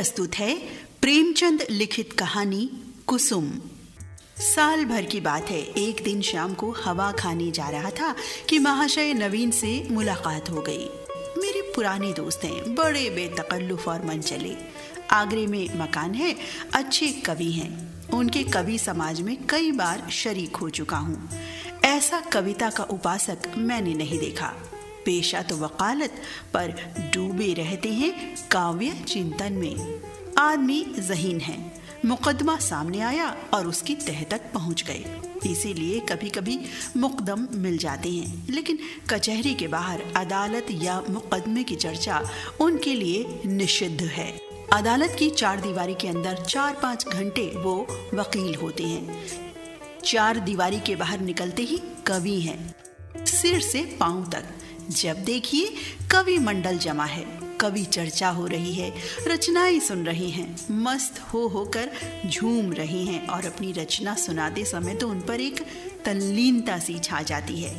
प्रस्तुत है प्रेमचंद लिखित कहानी कुसुम। साल भर की बात है, एक दिन शाम को हवा खाने जा रहा था कि महाशय नवीन से मुलाकात हो गई। मेरे पुराने दोस्त हैं, बड़े बेतकल्लुफ और मनचले। आगरे में मकान है, अच्छे कवि हैं। उनके कवि समाज में कई बार शरीक हो चुका हूँ। ऐसा कविता का उपासक मैंने नहीं देखा। पेशा तो वकालत, पर डूबे रहते हैं काव्य चिंतन में। आदमी ज़हीन है। मुकदमा सामने आया और उसकी तह तक पहुंच गए, इसीलिए कभी कभी मुकदम मिल जाते हैं, लेकिन कचहरी के बाहर अदालत या मुकदमे की चर्चा उनके लिए निषिद्ध है। अदालत की चार दीवारी के अंदर 4-5 घंटे वो वकील होते हैं। चार दीवारी के बाहर निकलते ही कवि हैं, सिर से पांव तक। जब देखिए कवि मंडल जमा है, कवि चर्चा हो रही है, रचनाएं सुन रहे हैं, मस्त होकर झूम रहे हैं और अपनी रचना सुनाते समय तो उन पर एक तल्लीनता सी छा जाती है।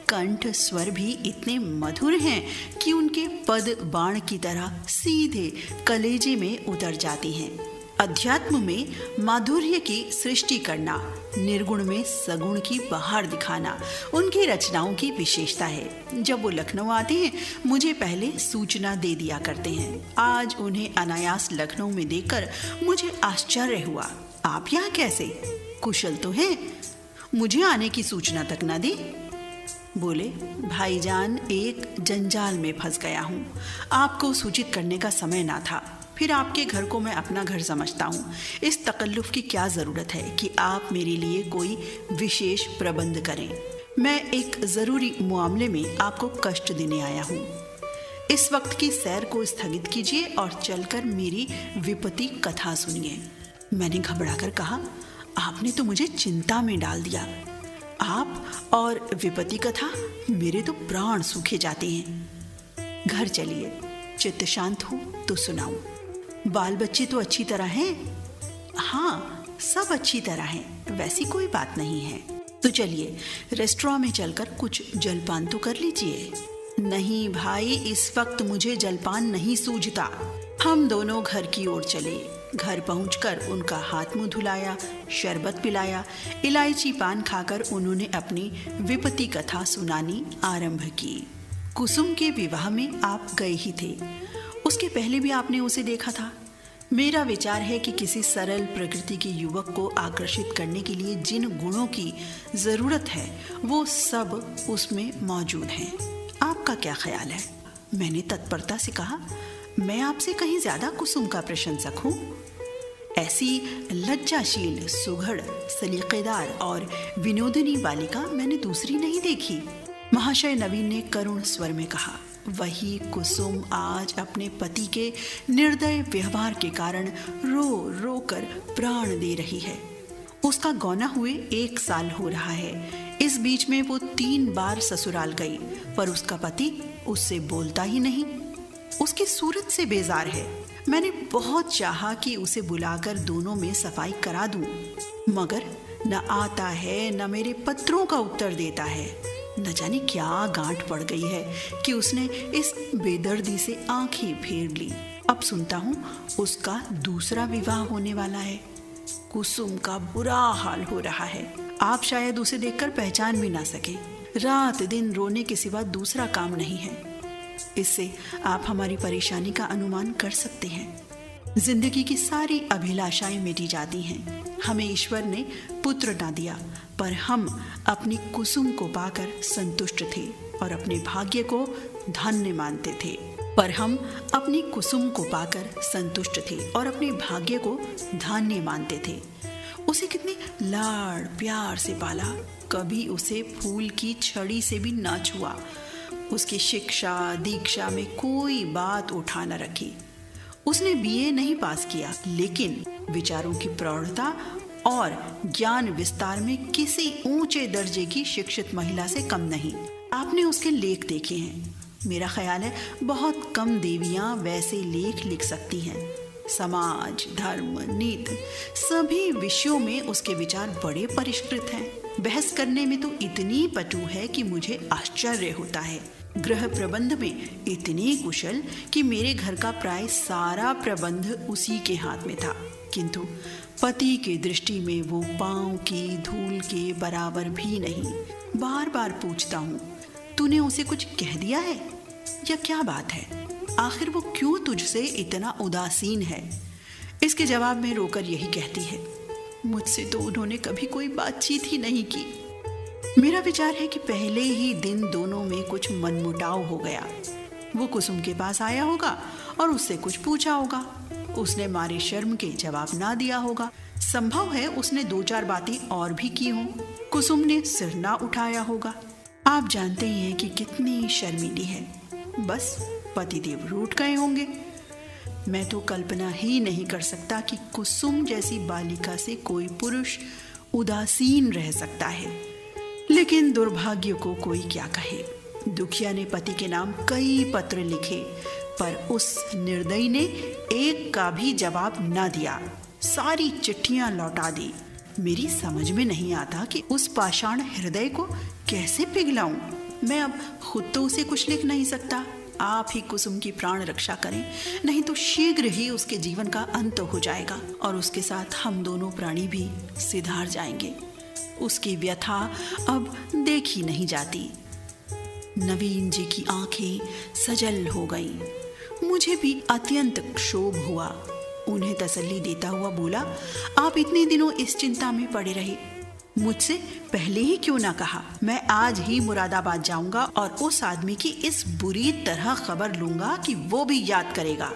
कंठ स्वर भी इतने मधुर हैं कि उनके पद बाण की तरह सीधे कलेजे में उतर जाते हैं। अध्यात्म में माधुर्य की सृष्टि करना, निर्गुण में सगुण की बहार दिखाना उनकी रचनाओं की विशेषता है। जब वो लखनऊ आते हैं, मुझे पहले सूचना दे दिया करते हैं। आज उन्हें अनायास लखनऊ में देखकर मुझे आश्चर्य हुआ। आप यहाँ कैसे? कुशल तो हैं? मुझे आने की सूचना तक ना दी। बोले, भाईजान, एक जंजाल में फंस गया हूँ। आपको सूचित करने का समय ना था। फिर आपके घर को मैं अपना घर समझता हूँ। इस तकल्लुफ की क्या ज़रूरत है कि आप मेरे लिए कोई विशेष प्रबंध करें। मैं एक ज़रूरी मामले में आपको कष्ट देने आया हूँ। इस वक्त की सैर को स्थगित कीजिए और चलकर मेरी विपत्ति कथा सुनिए। मैंने घबराकर कहा, आपने तो मुझे चिंता में डाल दिया। आप और विपत्ति कथा, मेरे तो प्राण सूखे जाते हैं। घर चलिए, चित्त शांत हो तो सुनाऊं। बाल बच्चे तो अच्छी तरह हैं? हाँ, सब अच्छी तरह हैं, वैसी कोई बात नहीं है। तो चलिए रेस्टोरेंट में चलकर कुछ जलपान तो कर लीजिए। नहीं भाई, इस वक्त मुझे जलपान नहीं सूझता। हम दोनों घर की ओर चले। घर पहुंचकर उनका हाथ मुंह धुलाया, शरबत पिलाया, इलायची पान खाकर उन्होंने अपनी विपत्ति कथा सुनानी आरंभ की। कुसुम के विवाह में आप गए ही थे, उसके पहले भी आपने उसे देखा था। मेरा विचार है कि किसी सरल प्रकृति के युवक को आकर्षित करने के लिए जिन गुणों की जरूरत है वो सब उसमें मौजूद हैं। आपका क्या ख्याल है? मैंने तत्परता से कहा, मैं आपसे कहीं ज्यादा कुसुम का प्रशंसक हूँ। ऐसी लज्जाशील, सुघड़, सलीकेदार और विनोदिनी बालिका मैंने दूसरी नहीं देखी। महाशय नवीन ने करुण स्वर में कहा, वही कुसुम आज अपने पति के निर्दय व्यवहार के कारण रो रो कर प्राण दे रही है। उसका गौना हुए 1 साल हो रहा है। इस बीच में वो 3 बार ससुराल गई, पर उसका पति उससे बोलता ही नहीं। उसकी सूरत से बेजार है। मैंने बहुत चाहा कि उसे बुलाकर दोनों में सफाई करा दूं, मगर न आता है, न मेरे पत्रों का उत्तर देता है। न जाने क्या गांठ पड़ गई है कि उसने इस बेदर्दी से आंखें फेर ली। अब सुनता हूँ उसका दूसरा विवाह होने वाला है। कुसुम का बुरा हाल हो रहा है। आप शायद उसे देखकर पहचान भी ना सके। रात दिन रोने के सिवा दूसरा काम नहीं है। इससे आप हमारी परेशानी का अनुमान कर सकते हैं। जिंदगी की सारी अभिलाषाएं मिटी जाती हैं। हमें ईश्वर ने पुत्र ना दिया, पर हम अपनी कुसुम को पाकर संतुष्ट थे और अपने भाग्य को धन्य मानते थे। पर हम अपनी कुसुम को पाकर संतुष्ट थे और अपने भाग्य को धन्य मानते थे। उसे कितने लाड़ प्यार से पाला, कभी उसे फूल की छड़ी से भी ना छुआ। उसकी शिक्षा दीक्षा में कोई बात उठा न रखी। उसने बीए नहीं पास किया, लेकिन विचारों की प्रौढ़ता और ज्ञान विस्तार में किसी ऊंचे दर्जे की शिक्षित महिला से कम नहीं। आपने उसके लेख देखे हैं। मेरा ख्याल है बहुत कम देवियां वैसे लेख लिख सकती हैं। समाज, धर्म, नीति सभी विषयों में उसके विचार बड़े परिष्कृत हैं। बहस करने में तो इतनी पटु है कि मुझे आश्चर्य होता है। गृह प्रबंध में इतने कुशल कि मेरे घर का प्राय सारा प्रबंध उसी के हाथ में था, किंतु पति की दृष्टि में वो पांव की धूल के बराबर भी नहीं। बार बार पूछता हूँ, तूने उसे कुछ कह दिया है या क्या बात है? आखिर वो क्यों तुझसे इतना उदासीन है? इसके जवाब में रोकर यही कहती है, मुझसे तो उन्होंने कभी कोई बातचीत ही नहीं की। मेरा विचार है कि पहले ही दिन दोनों में कुछ मनमुटाव हो गया। वो कुसुम के पास आया होगा और उससे कुछ पूछा होगा। उसने मारे शर्म के जवाब ना दिया होगा। संभव है उसने 2-4 बातें और भी की हों। कुसुम ने सिर ना उठाया होगा। आप जानते ही हैं कि कितनी शर्मीली है। बस पतिदेव रूठ गए होंगे। मैं तो कल्पना ही नहीं कर सकता कि कुसुम जैसी बालिका से कोई पुरुष उदासीन रह सकता है। लेकिन दुर्भाग्य को कोई क्या कहे। दुखिया ने पति के नाम कई पत्र लिखे, पर उस निर्दयी ने एक का भी जवाब न दिया। सारी चिट्ठियां लौटा दी। मेरी समझ में नहीं आता कि उस पाषाण हृदय को कैसे पिघलाऊं। मैं अब खुद तो उसे कुछ लिख नहीं सकता। आप ही कुसुम की प्राण रक्षा करें, नहीं तो शीघ्र ही उसके जीवन का अंत हो जाएगा और उसके साथ हम दोनों प्राणी भी सिधार जाएंगे। उसकी व्यथा अब देखी नहीं जाती। नवीन जी की आंखें सजल हो गईं। मुझे भी अत्यंत क्षोभ हुआ। उन्हें तसल्ली देता हुआ बोला, आप इतने दिनों इस चिंता में पड़े रहे, मुझसे पहले ही क्यों ना कहा? मैं आज ही मुरादाबाद जाऊंगा और उस आदमी की इस बुरी तरह खबर लूंगा कि वो भी याद करेगा।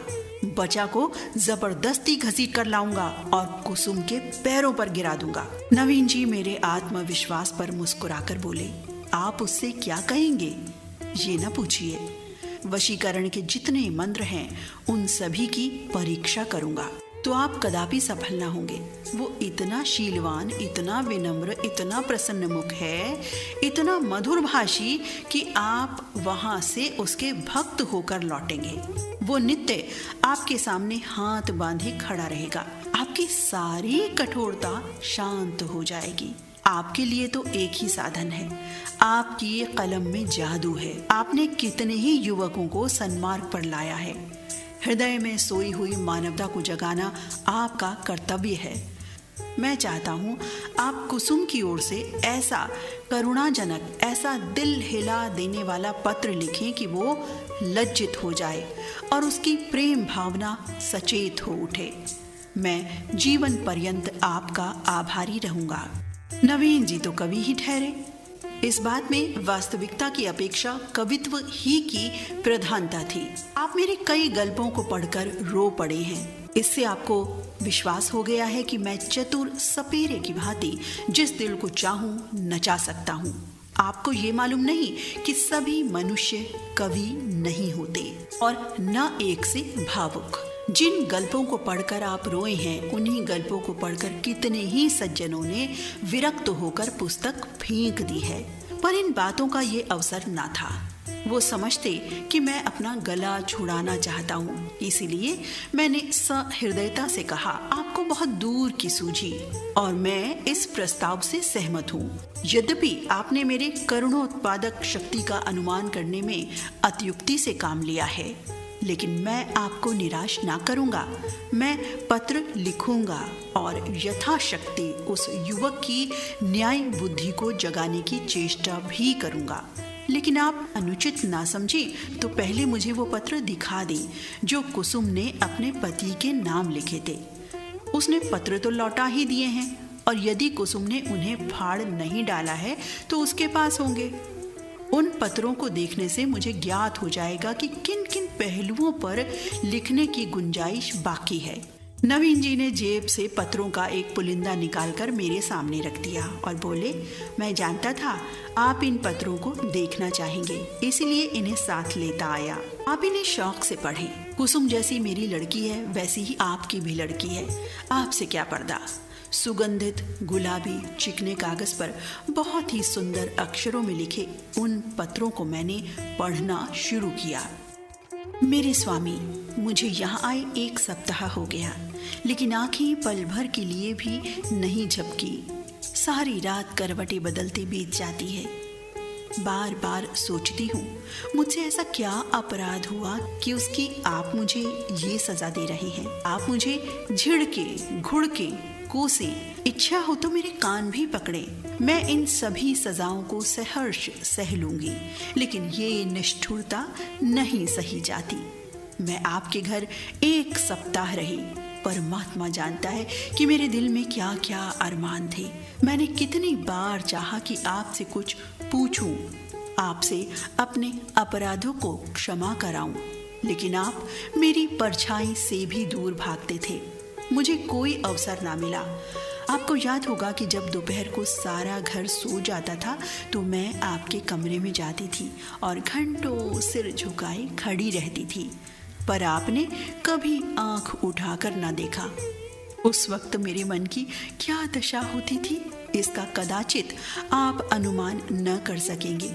बचा को जबरदस्ती घसीट कर लाऊंगा और कुसुम के पैरों पर गिरा दूंगा। नवीन जी मेरे आत्मविश्वास पर मुस्कुराकर बोले, आप उससे क्या कहेंगे ये न पूछिए। वशीकरण के जितने मंत्र हैं उन सभी की परीक्षा करूंगा तो आप कदापि सफल ना होंगे। वो इतना शीलवान, इतना विनम्र, इतना प्रसन्न मुख है, इतना मधुर भाषी कि आप वहां से उसके भक्त होकर लौटेंगे। वो नित्य आपके सामने हाथ बांधे खड़ा रहेगा। आपकी सारी कठोरता शांत हो जाएगी। आपके लिए तो एक ही साधन है, आपकी कलम में जादू है। आपने कितने ही युवकों को सन्मार्ग पर लाया है। हृदय में सोई हुई मानवता को जगाना आपका कर्तव्य है। मैं चाहता हूँ आप कुसुम की ओर से ऐसा करुणाजनक, ऐसा दिल हिला देने वाला पत्र लिखें कि वो लज्जित हो जाए और उसकी प्रेम भावना सचेत हो उठे। मैं जीवन पर्यंत आपका आभारी रहूंगा। नवीन जी तो कवि ही ठहरे। इस बात में वास्तविकता की अपेक्षा कवित्व ही की प्रधानता थी। आप मेरे कई गल्पों को पढ़कर रो पड़े हैं। इससे आपको विश्वास हो गया है कि मैं चतुर सपेरे की भांति जिस दिल को चाहूं नचा सकता हूं। आपको ये मालूम नहीं कि सभी मनुष्य कवि नहीं होते और न एक से भावुक। जिन गल्पों को पढ़कर आप रोए हैं, उन्हीं गल्पों को पढ़कर कितने ही सज्जनों ने विरक्त होकर पुस्तक फेंक दी है। पर इन बातों का ये अवसर ना था। वो समझते कि मैं अपना गला छुड़ाना चाहता हूँ, इसीलिए मैंने सहृदयता से कहा, आपको बहुत दूर की सूझी और मैं इस प्रस्ताव से सहमत हूँ। यद्यपि आपने मेरे करुणोत्पादक शक्ति का अनुमान करने में अतियुक्ति से काम लिया है, लेकिन मैं आपको निराश ना करूंगा। मैं पत्र लिखूंगा और यथाशक्ति उस युवक की न्याय बुद्धि को जगाने की चेष्टा भी करूंगा। लेकिन आप अनुचित ना समझें तो पहले मुझे वो पत्र दिखा दें जो कुसुम ने अपने पति के नाम लिखे थे। उसने पत्र तो लौटा ही दिए हैं और यदि कुसुम ने उन्हें फाड़ नहीं डाला है तो उसके पास होंगे। उन पत्रों को देखने से मुझे ज्ञात हो जाएगा कि किन किन पहलुओं पर लिखने की गुंजाइश बाकी है। नवीन जी ने जेब से पत्रों का एक पुलिंदा निकालकर मेरे सामने रख दिया और बोले, मैं जानता था आप इन पत्रों को देखना चाहेंगे, इसलिए इन्हें साथ लेता आया। आप इन्हें शौक से पढ़ें। कुसुम जैसी मेरी लड़की है वैसी ही आपकी भी लड़की है। आपसे क्या पर्दा। सुगंधित गुलाबी चिकने कागज पर बहुत ही सुंदर अक्षरों में लिखे उन पत्रों को मैंने पढ़ना शुरू किया। मेरे स्वामी, मुझे यहाँ आए 1 सप्ताह हो गया, लेकिन आंखें पल भर के लिए भी नहीं झपकी। सारी रात करवटें बदलते बीत जाती है। बार बार सोचती हूँ, मुझसे ऐसा क्या अपराध हुआ कि उसकी आप मुझे ये सजा दे रहे हैं। आप मुझे झिड़के, घुड़के, कोसे, इच्छा हो तो मेरे कान भी पकड़े। मैं इन सभी सजाओं को सहर्ष सह लूंगी, लेकिन ये निष्ठुरता नहीं सही जाती। मैं आपके घर 1 सप्ताह रही। परमात्मा जानता है कि मेरे दिल में क्या क्या अरमान थे। मैंने कितनी बार चाहा कि आपसे कुछ पूछूं, आपसे अपने अपराधों को क्षमा कराऊं, लेकिन आप मेरी परछाई से भी दूर भागते थे। मुझे कोई अवसर ना मिला। आपको याद होगा कि जब दोपहर को सारा घर सो जाता था तो मैं आपके कमरे में जाती थी और घंटों सिर झुकाए खड़ी रहती थी, पर आपने कभी आंख उठाकर ना देखा। उस वक्त मेरे मन की क्या दशा होती थी, इसका कदाचित आप अनुमान न कर सकेंगे।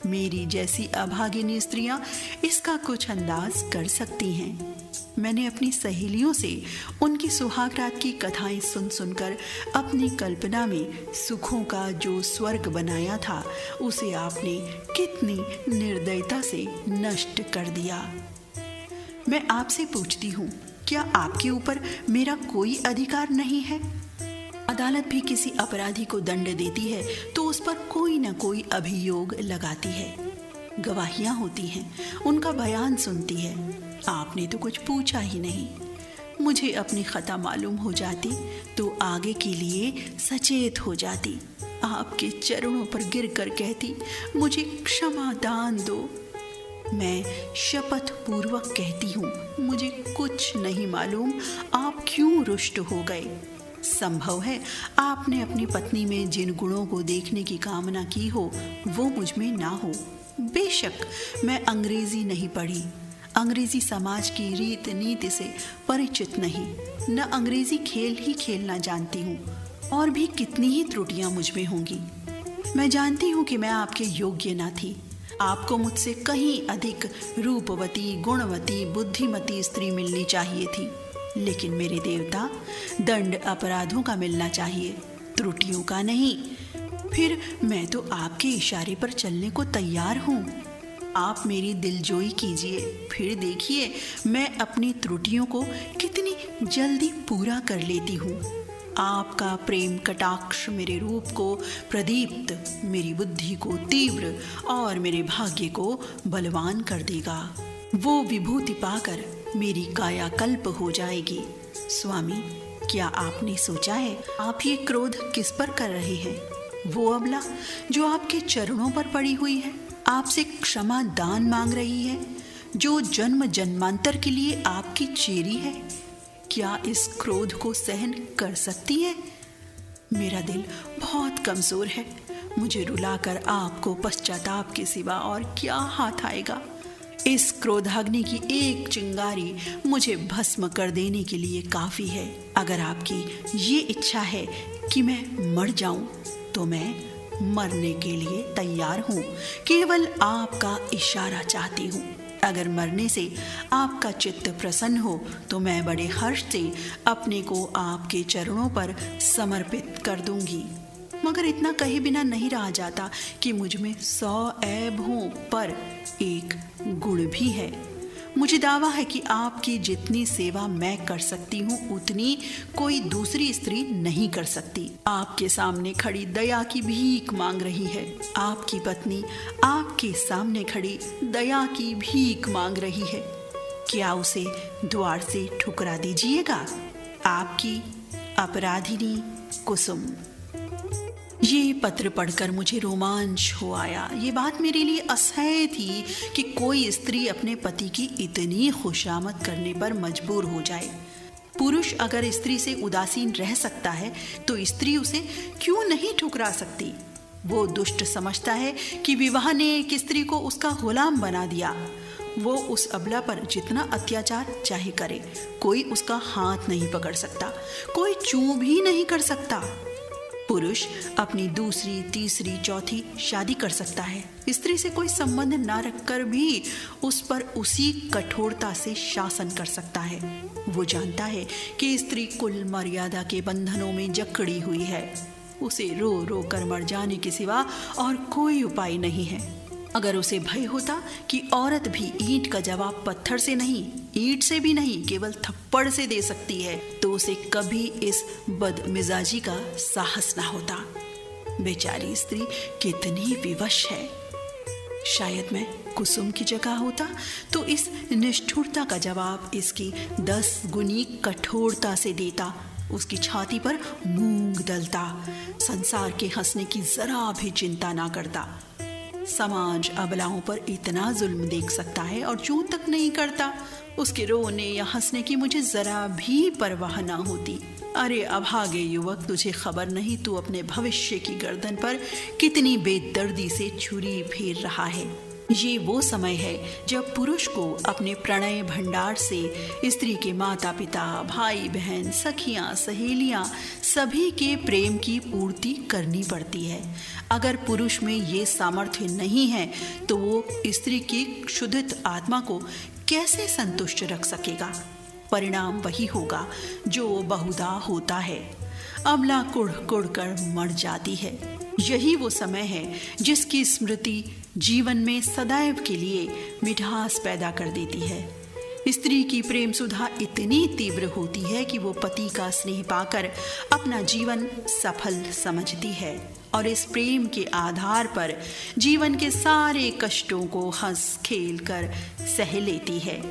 मेरी जैसी अभागिनी स्त्रियां इसका कुछ अंदाज कर सकती हैं। मैंने अपनी सहेलियों से उनकी सुहागरात की कथाएं सुन सुनकर अपनी कल्पना में सुखों का जो स्वर्ग बनाया था उसे आपने कितनी निर्दयता से नष्ट कर दिया। मैं आपसे पूछती हूँ, क्या आपके ऊपर मेरा कोई अधिकार नहीं है? अदालत भी किसी अपराधी को दंड देती है तो उस पर कोई न कोई अभियोग लगाती है, गवाहियां होती हैं, उनका बयान सुनती है। आपने तो कुछ पूछा ही नहीं। मुझे अपनी खता मालूम हो जाती तो आगे के लिए सचेत हो जाती, आपके चरणों पर गिरकर कहती, मुझे क्षमा दान दो। मैं शपथ पूर्वक कहती हूँ, मुझे कुछ नहीं मालूम आप क्यों रुष्ट हो गए। संभव है आपने अपनी पत्नी में जिन गुणों को देखने की कामना की हो वो मुझ में ना हो। बेशक मैं अंग्रेजी नहीं पढ़ी, अंग्रेजी समाज की रीत नीति से परिचित नहीं, न अंग्रेजी खेल ही खेलना जानती हूँ, और भी कितनी ही त्रुटियां मुझ में होंगी। मैं जानती हूँ कि मैं आपके योग्य ना थी। आपको मुझसे कहीं अधिक रूपवती, गुणवती, बुद्धिमती स्त्री मिलनी चाहिए थी, लेकिन मेरे देवता, दंड अपराधों का मिलना चाहिए, त्रुटियों का नहीं। फिर मैं तो आपके इशारे पर चलने को तैयार हूँ। आप मेरी दिलजोई कीजिए, फिर देखिए मैं अपनी त्रुटियों को कितनी जल्दी पूरा कर लेती हूँ। आपका प्रेम कटाक्ष मेरे रूप को प्रदीप्त, मेरी बुद्धि को तीव्र और मेरे भाग्य को बलवान कर देगा। वो विभूति पाकर मेरी कायाकल्प हो जाएगी। स्वामी, क्या आपने सोचा है आप ये क्रोध किस पर कर रहे हैं? वो अबला जो आपके चरणों पर पड़ी हुई है, आपसे क्षमा दान मांग रही है, जो जन्म जन्मांतर के लिए आपकी चेरी है, क्या इस क्रोध को सहन कर सकती है? मेरा दिल बहुत कमजोर है। मुझे रुलाकर आपको पश्चाताप के सिवा और क्या हाथ आएगा? इस क्रोधाग्नि की एक चिंगारी मुझे भस्म कर देने के लिए काफी है। अगर आपकी ये इच्छा है कि मैं मर जाऊं तो मैं मरने के लिए तैयार हूँ। केवल आपका इशारा चाहती हूँ। अगर मरने से आपका चित्त प्रसन्न हो तो मैं बड़े हर्ष से अपने को आपके चरणों पर समर्पित कर दूंगी। मगर इतना कहे बिना नहीं रहा जाता कि मुझ में 100 ऐब हों, पर एक गुण भी है। मुझे दावा है कि आपकी जितनी सेवा मैं कर सकती हूँ उतनी कोई दूसरी स्त्री नहीं कर सकती। आपके सामने खड़ी दया की भीख मांग रही है। आपकी पत्नी आपके सामने खड़ी दया की भीख मांग रही है। क्या उसे द्वार से ठुकरा दीजिएगा? आपकी अपराधिनी कुसुम। ये पत्र पढ़कर मुझे रोमांच हो आया। ये बात मेरे लिए असह्य थी कि कोई स्त्री अपने पति की इतनी खुशामद करने पर मजबूर हो जाए। पुरुष अगर स्त्री से उदासीन रह सकता है तो स्त्री उसे क्यों नहीं ठुकरा सकती? वो दुष्ट समझता है कि विवाह ने एक स्त्री को उसका गुलाम बना दिया। वो उस अबला पर जितना अत्याचार चाहे करे, कोई उसका हाथ नहीं पकड़ सकता, कोई चूं भी नहीं कर सकता। पुरुष अपनी दूसरी, तीसरी, चौथी शादी कर सकता है। स्त्री से कोई संबंध ना रखकर भी उस पर उसी कठोरता से शासन कर सकता है। वो जानता है कि स्त्री कुल मर्यादा के बंधनों में जकड़ी हुई है। उसे रो रो कर मर जाने के सिवा और कोई उपाय नहीं है। अगर उसे भय होता कि औरत भी ईंट का जवाब पत्थर से नहीं, ईंट से भी नहीं, केवल थप्पड़ से दे सकती है, तो उसे कभी इस बदमिजाजी का साहस ना होता। बेचारी स्त्री कितनी विवश है। शायद मैं कुसुम की जगह होता तो इस निष्ठुरता का जवाब इसकी 10 गुनी कठोरता से देता, उसकी छाती पर मूंग दलता, संसार के हंसने की जरा भी चिंता ना करता। समाज अबलाओं पर इतना जुल्म देख सकता है और चूं तक नहीं करता। उसके रोने या हंसने की मुझे जरा भी परवाह ना होती। अरे अभागे युवक, तुझे खबर नहीं तू अपने भविष्य की गर्दन पर कितनी बेदर्दी से छुरी फेर रहा है। ये वो समय है जब पुरुष को अपने प्रणय भंडार से स्त्री के माता पिता, भाई बहन, सखियां, सहेलियां सभी के प्रेम की पूर्ति करनी पड़ती है। अगर पुरुष में ये सामर्थ्य नहीं है तो वो स्त्री की क्षुधित आत्मा को कैसे संतुष्ट रख सकेगा। परिणाम वही होगा जो बहुधा होता है, अबला कुढ़ कुढ़ कर मर जाती है। यही वो समय है जिसकी स्मृति जीवन में सदैव के लिए मिठास पैदा कर देती है। स्त्री की प्रेम सुधा इतनी तीव्र होती है कि वो पति का स्नेह पाकर अपना जीवन सफल समझती है और इस प्रेम के आधार पर जीवन के सारे कष्टों को हंस खेल कर सह लेती है।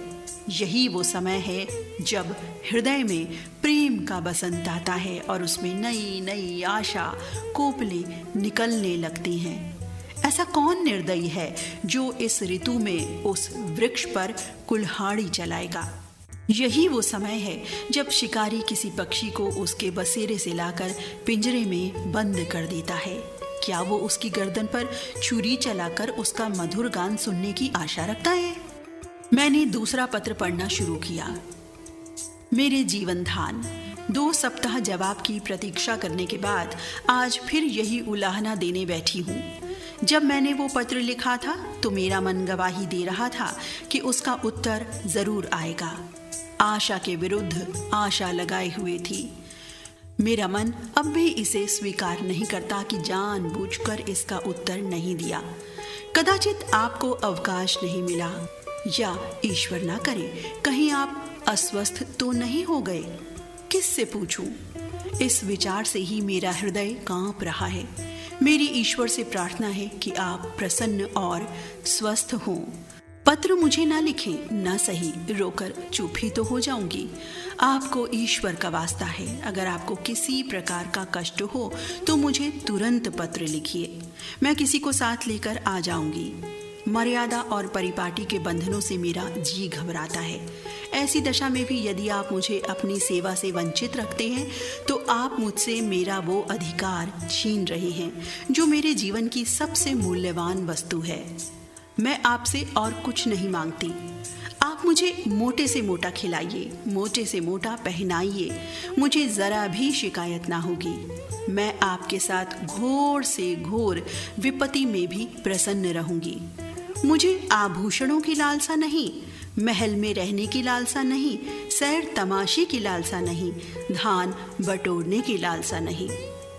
यही वो समय है जब हृदय में प्रेम का बसंत आता है और उसमें नई नई आशा कोपलें निकलने लगती हैं। ऐसा कौन निर्दयी है जो इस ऋतु में उस वृक्ष पर कुल्हाड़ी चलाएगा। यही वो समय है जब शिकारी किसी पक्षी को उसके बसेरे से लाकर पिंजरे में बंद कर देता है। क्या वो उसकी गर्दन पर छुरी चलाकर उसका मधुर गान सुनने की आशा रखता है। मैंने दूसरा पत्र पढ़ना शुरू किया। मेरे जीवन धान 2 सप्ताह जवाब की प्रतीक्षा करने के बाद आज फिर यही उलाहना देने बैठी हूँ। जब मैंने वो पत्र लिखा था तो मेरा मन गवाही दे रहा था कि उसका उत्तर जरूर आएगा। आशा के विरुद्ध आशा लगाए हुए थी। मेरा मन अब भी इसे स्वीकार नहीं करता कि जानबूझकर इसका उत्तर नहीं दिया। कदाचित आपको अवकाश नहीं मिला, या ईश्वर ना करे कहीं आप अस्वस्थ तो नहीं हो गए। किससे पूछूं? इस विचार से ही मेरा हृदय कांप रहा है। मेरी ईश्वर से प्रार्थना है कि आप प्रसन्न और स्वस्थ हों। पत्र मुझे ना लिखें, ना सही, रोकर चुप ही तो हो जाऊंगी। आपको ईश्वर का वास्ता है, अगर आपको किसी प्रकार का कष्ट हो तो मुझे तुरंत पत्र लिखिए। मैं किसी को साथ लेकर आ जाऊंगी। मर्यादा और परिपाटी के बंधनों से मेरा जी घबराता है। ऐसी दशा में भी यदि आप मुझे अपनी सेवा से वंचित रखते हैं तो आप मुझसे मेरा वो अधिकार छीन रहे हैं जो मेरे जीवन की सबसे मूल्यवान वस्तु है। मैं आपसे और कुछ नहीं मांगती। आप मुझे मोटे से मोटा खिलाइए, मोटे से मोटा पहनाइए, मुझे जरा भी शिकायत ना होगी। मैं आपके साथ घोर से घोर विपत्ति में भी प्रसन्न रहूंगी। मुझे आभूषणों की लालसा नहीं, महल में रहने की लालसा नहीं, सैर तमाशे की लालसा नहीं, धान बटोरने की लालसा नहीं।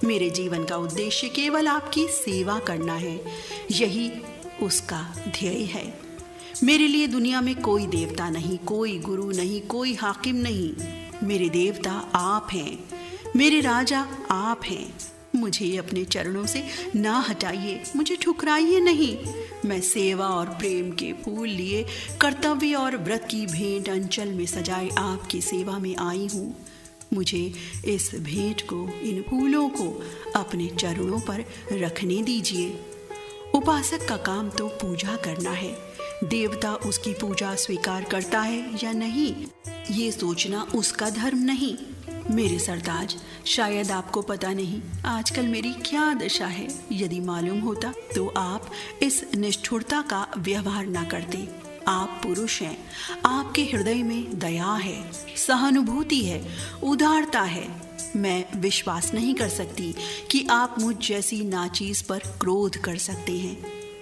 मेरे जीवन का उद्देश्य केवल आपकी सेवा करना है, यही उसका ध्येय है। मेरे लिए दुनिया में कोई देवता नहीं, कोई गुरु नहीं, कोई हाकिम नहीं। मेरे देवता आप हैं, मेरे राजा आप हैं। मुझे अपने चरणों से ना हटाइए, मुझे ठुकराइए नहीं। मैं सेवा और प्रेम के फूल लिए कर्तव्य और व्रत की भेंट अंचल में सजाए आपकी सेवा में आई हूँ। मुझे इस भेंट को, इन फूलों को अपने चरणों पर रखने दीजिए। उपासक का काम तो पूजा करना है। देवता उसकी पूजा स्वीकार करता है या नहीं, ये सोचना उसका धर्म नहीं। मेरे सरताज, शायद आपको पता नहीं आजकल मेरी क्या दशा है। यदि मालूम होता तो आप इस निष्ठुरता का व्यवहार ना करते। आप पुरुष हैं, आपके हृदय में दया है, सहानुभूति है, उदारता है। मैं विश्वास नहीं कर सकती कि आप मुझ जैसी नाचीज पर क्रोध कर सकते हैं।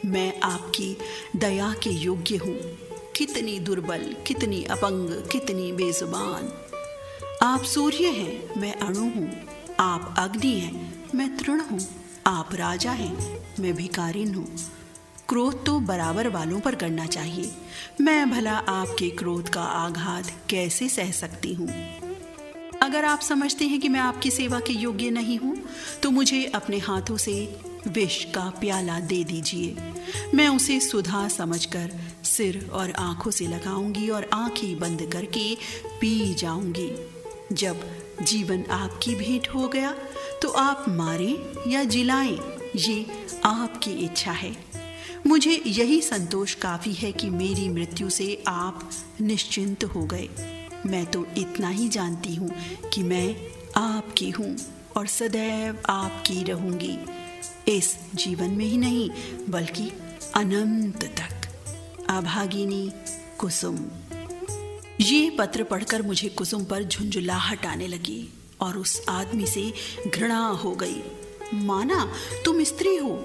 मैं आपकी दया के योग्य हूँ। कितनी दुर्बल, कितनी अपंग, कितनी बेजुबान। आप सूर्य हैं, मैं अणु हूँ। आप अग्नि हैं, मैं तृण हूँ, आप राजा हैं, मैं भिखारिन हूँ। क्रोध तो बराबर वालों पर करना चाहिए। मैं भला आपके क्रोध का आघात कैसे सह सकती हूँ? अगर आप समझते हैं कि मैं आपकी सेवा के योग्य नहीं हूँ, तो मुझे अपने हाथों से विष का प्याला दे दीजिए। मैं उसे सुधा समझकर सिर और आंखों से लगाऊंगी और आंखें बंद करके पी जाऊंगी। जब जीवन आपकी भेंट हो गया तो आप मारें या जिलाएं, ये आपकी इच्छा है। मुझे यही संतोष काफी है कि मेरी मृत्यु से आप निश्चिंत हो गए। मैं तो इतना ही जानती हूँ कि मैं आपकी हूँ और सदैव आपकी रहूंगी, इस जीवन में ही नहीं बल्कि अनंत तक। अभागिनी कुसुम। ये पत्र पढ़कर मुझे कुसुम पर झुंझुलाहट आने लगी और उस आदमी से घृणा हो गई। माना तुम स्त्री हो।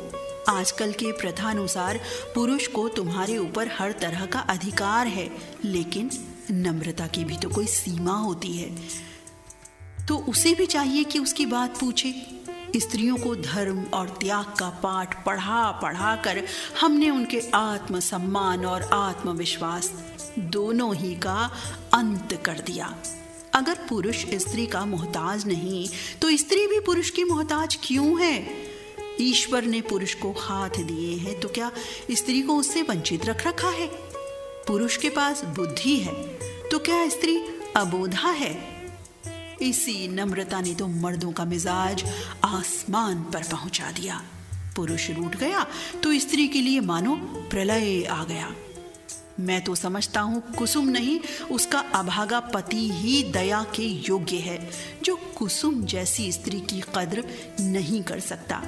आजकल के प्रथानुसार पुरुष को तुम्हारे ऊपर हर तरह का अधिकार है, लेकिन नम्रता की भी तो कोई सीमा होती है। तो उसे भी चाहिए कि उसकी बात पूछे। स्त्रियों को धर्म और त्याग का पाठ पढ़ा पढ़ा कर हमने उनके आत्मसम्मान और आत्मविश्वास दोनों ही का अंत कर दिया। अगर पुरुष स्त्री का मोहताज नहीं तो स्त्री भी पुरुष की मोहताज क्यों है? ईश्वर ने पुरुष को हाथ दिए हैं तो क्या स्त्री को उससे वंचित रख रखा है? पुरुष के पास बुद्धि है तो क्या स्त्री अबोधा है? इसी नम्रता ने तो मर्दों का मिजाज आसमान पर पहुंचा दिया। पुरुष रूठ गया तो स्त्री के लिए मानो प्रलय आ गया। मैं तो समझता हूँ कुसुम नहीं, उसका अभागा पति ही दया के योग्य है, जो कुसुम जैसी स्त्री की कद्र नहीं कर सकता।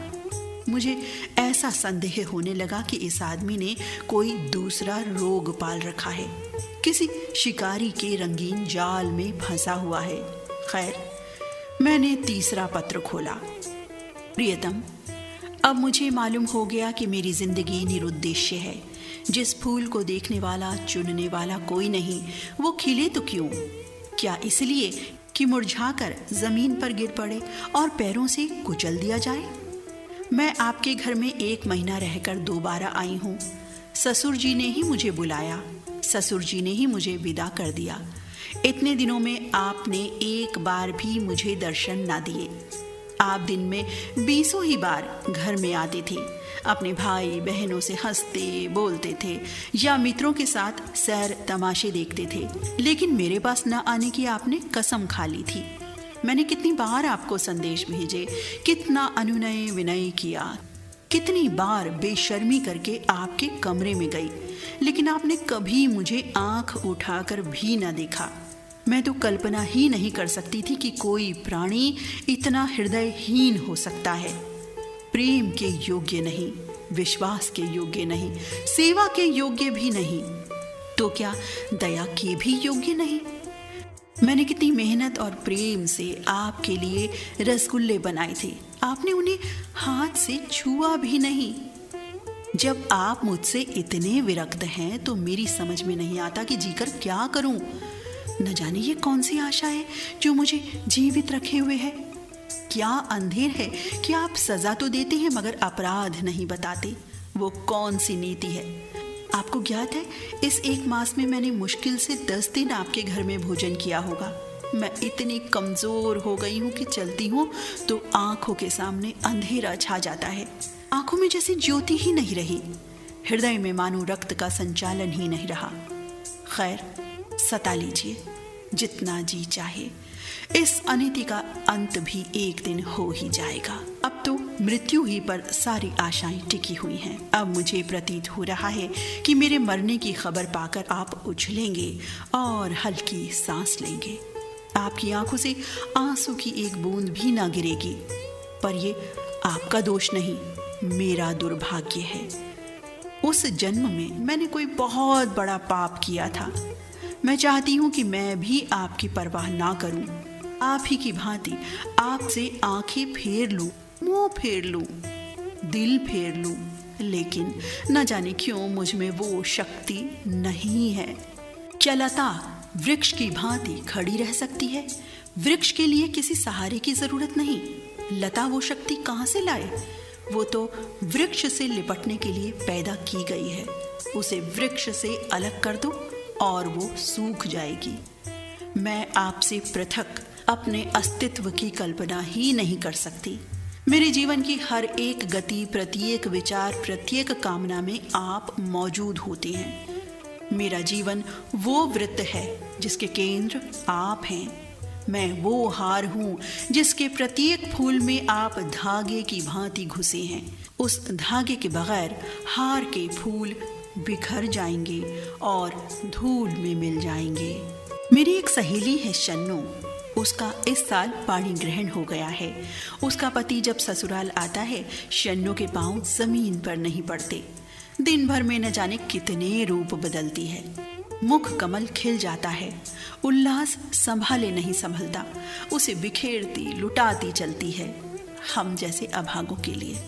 मुझे ऐसा संदेह होने लगा कि इस आदमी ने कोई दूसरा रोग पाल रखा है, किसी शिकारी के रंगीन जाल में फंसा हुआ है। खैर, मैंने तीसरा पत्र खोला। प्रियतम, अब मुझे मालूम हो गया कि मेरी जिंदगी निरुद्देश्य है। जिस फूल को देखने वाला चुनने वाला कोई नहीं, वो खिले तो क्यों? क्या इसलिए कि मुरझाकर जमीन पर गिर पड़े और पैरों से कुचल दिया जाए? मैं आपके घर में 1 महीना रहकर दोबारा आई हूँ। ससुर जी ने ही मुझे बुलाया, ससुर जी ने ही मुझे विदा कर दिया। इतने दिनों में आपने एक बार भी मुझे दर्शन ना दिए। आप दिन में 20 ही बार घर में आते थे, अपने भाई बहनों से हंसते बोलते थे या मित्रों के साथ सैर तमाशे देखते थे, लेकिन मेरे पास न आने की आपने कसम खा ली थी। मैंने कितनी बार आपको संदेश भेजे, कितना अनुनय विनय किया, कितनी बार बेशर्मी करके आपके कमरे में गई, लेकिन आपने कभी मुझे आंख उठाकर भी न देखा। मैं तो कल्पना ही नहीं कर सकती थी कि कोई प्राणी इतना हृदयहीन हो सकता है। प्रेम के योग्य नहीं, विश्वास के योग्य नहीं, सेवा के योग्य भी नहीं, तो क्या दया के भी योग्य नहीं? मैंने कितनी मेहनत और प्रेम से आपके लिए रसगुल्ले बनाए थे, आपने उन्हें हाथ से छुआ भी नहीं। जब आप मुझसे इतने विरक्त हैं तो मेरी समझ में नहीं आता कि जीकर क्या करूं। न जाने ये कौन सी आशा है जो मुझे जीवित रखे हुए है। क्या अंधेर है कि आप सजा तो देते हैं मगर अपराध नहीं बताते। वो कौन सी नीति है? आपको ज्ञात है, इस 1 मास में मैंने मुश्किल से 10 दिन आपके घर में भोजन किया होगा। मैं इतनी कमजोर हो गई हूँ कि चलती हूँ तो आंखों के सामने अंधेरा छा जाता है। आंखों में जैसी ज्योति ही नहीं रही, हृदय में मानो रक्त का संचालन ही नहीं रहा। खैर, सता लीजिए जितना जी चाहे, इस अनिति का अंत भी एक दिन हो ही जाएगा। अब तो मृत्यु ही पर सारी आशाएं टिकी हुई हैं। अब मुझे प्रतीत हो रहा है कि मेरे मरने की खबर पाकर आप उछलेंगे और हल्की सांस लेंगे। आपकी आंखों से आंसू की एक बूंद भी ना गिरेगी, पर ये आपका दोष नहीं, मेरा दुर्भाग्य है। उस जन्म में मैंने कोई बहुत बड़ा पाप किया था। मैं चाहती हूँ कि मैं भी आपकी परवाह ना करूं, आप ही की भांति आपसे आंखें फेर लूं, मुंह फेर लूं, दिल फेर लूं, लेकिन न जाने क्यों मुझ में वो शक्ति नहीं है। क्या लता वृक्ष की भांति खड़ी रह सकती है? वृक्ष के लिए किसी सहारे की जरूरत नहीं, लता वो शक्ति कहाँ से लाए? वो तो वृक्ष से लिपटने के लिए पैदा की गई है। उसे वृक्ष से अलग कर दो और वो सूख जाएगी। मैं आपसे पृथक अपने अस्तित्व की कल्पना ही नहीं कर सकती। मेरे जीवन की हर एक गति, प्रत्येक विचार, प्रत्येक कामना में आप मौजूद होते हैं। मेरा जीवन वो वृत्त है जिसके केंद्र आप हैं। मैं वो हार हूँ जिसके प्रत्येक फूल में आप धागे की भांति घुसे हैं। उस धागे के बगैर हार के फूल बिखर जाएंगे और धूल में मिल जाएंगे। मेरी एक सहेली है शन्नू। उसका इस साल पाणी ग्रहण हो गया है। उसका पति जब ससुराल आता है, शन्नू के पांव जमीन पर नहीं पड़ते। दिन भर में न जाने कितने रूप बदलती है। मुख कमल खिल जाता है। उल्लास संभाले नहीं संभलता। उसे बिखेरती लुटाती चलती है, हम जैसे अभागों के लिए।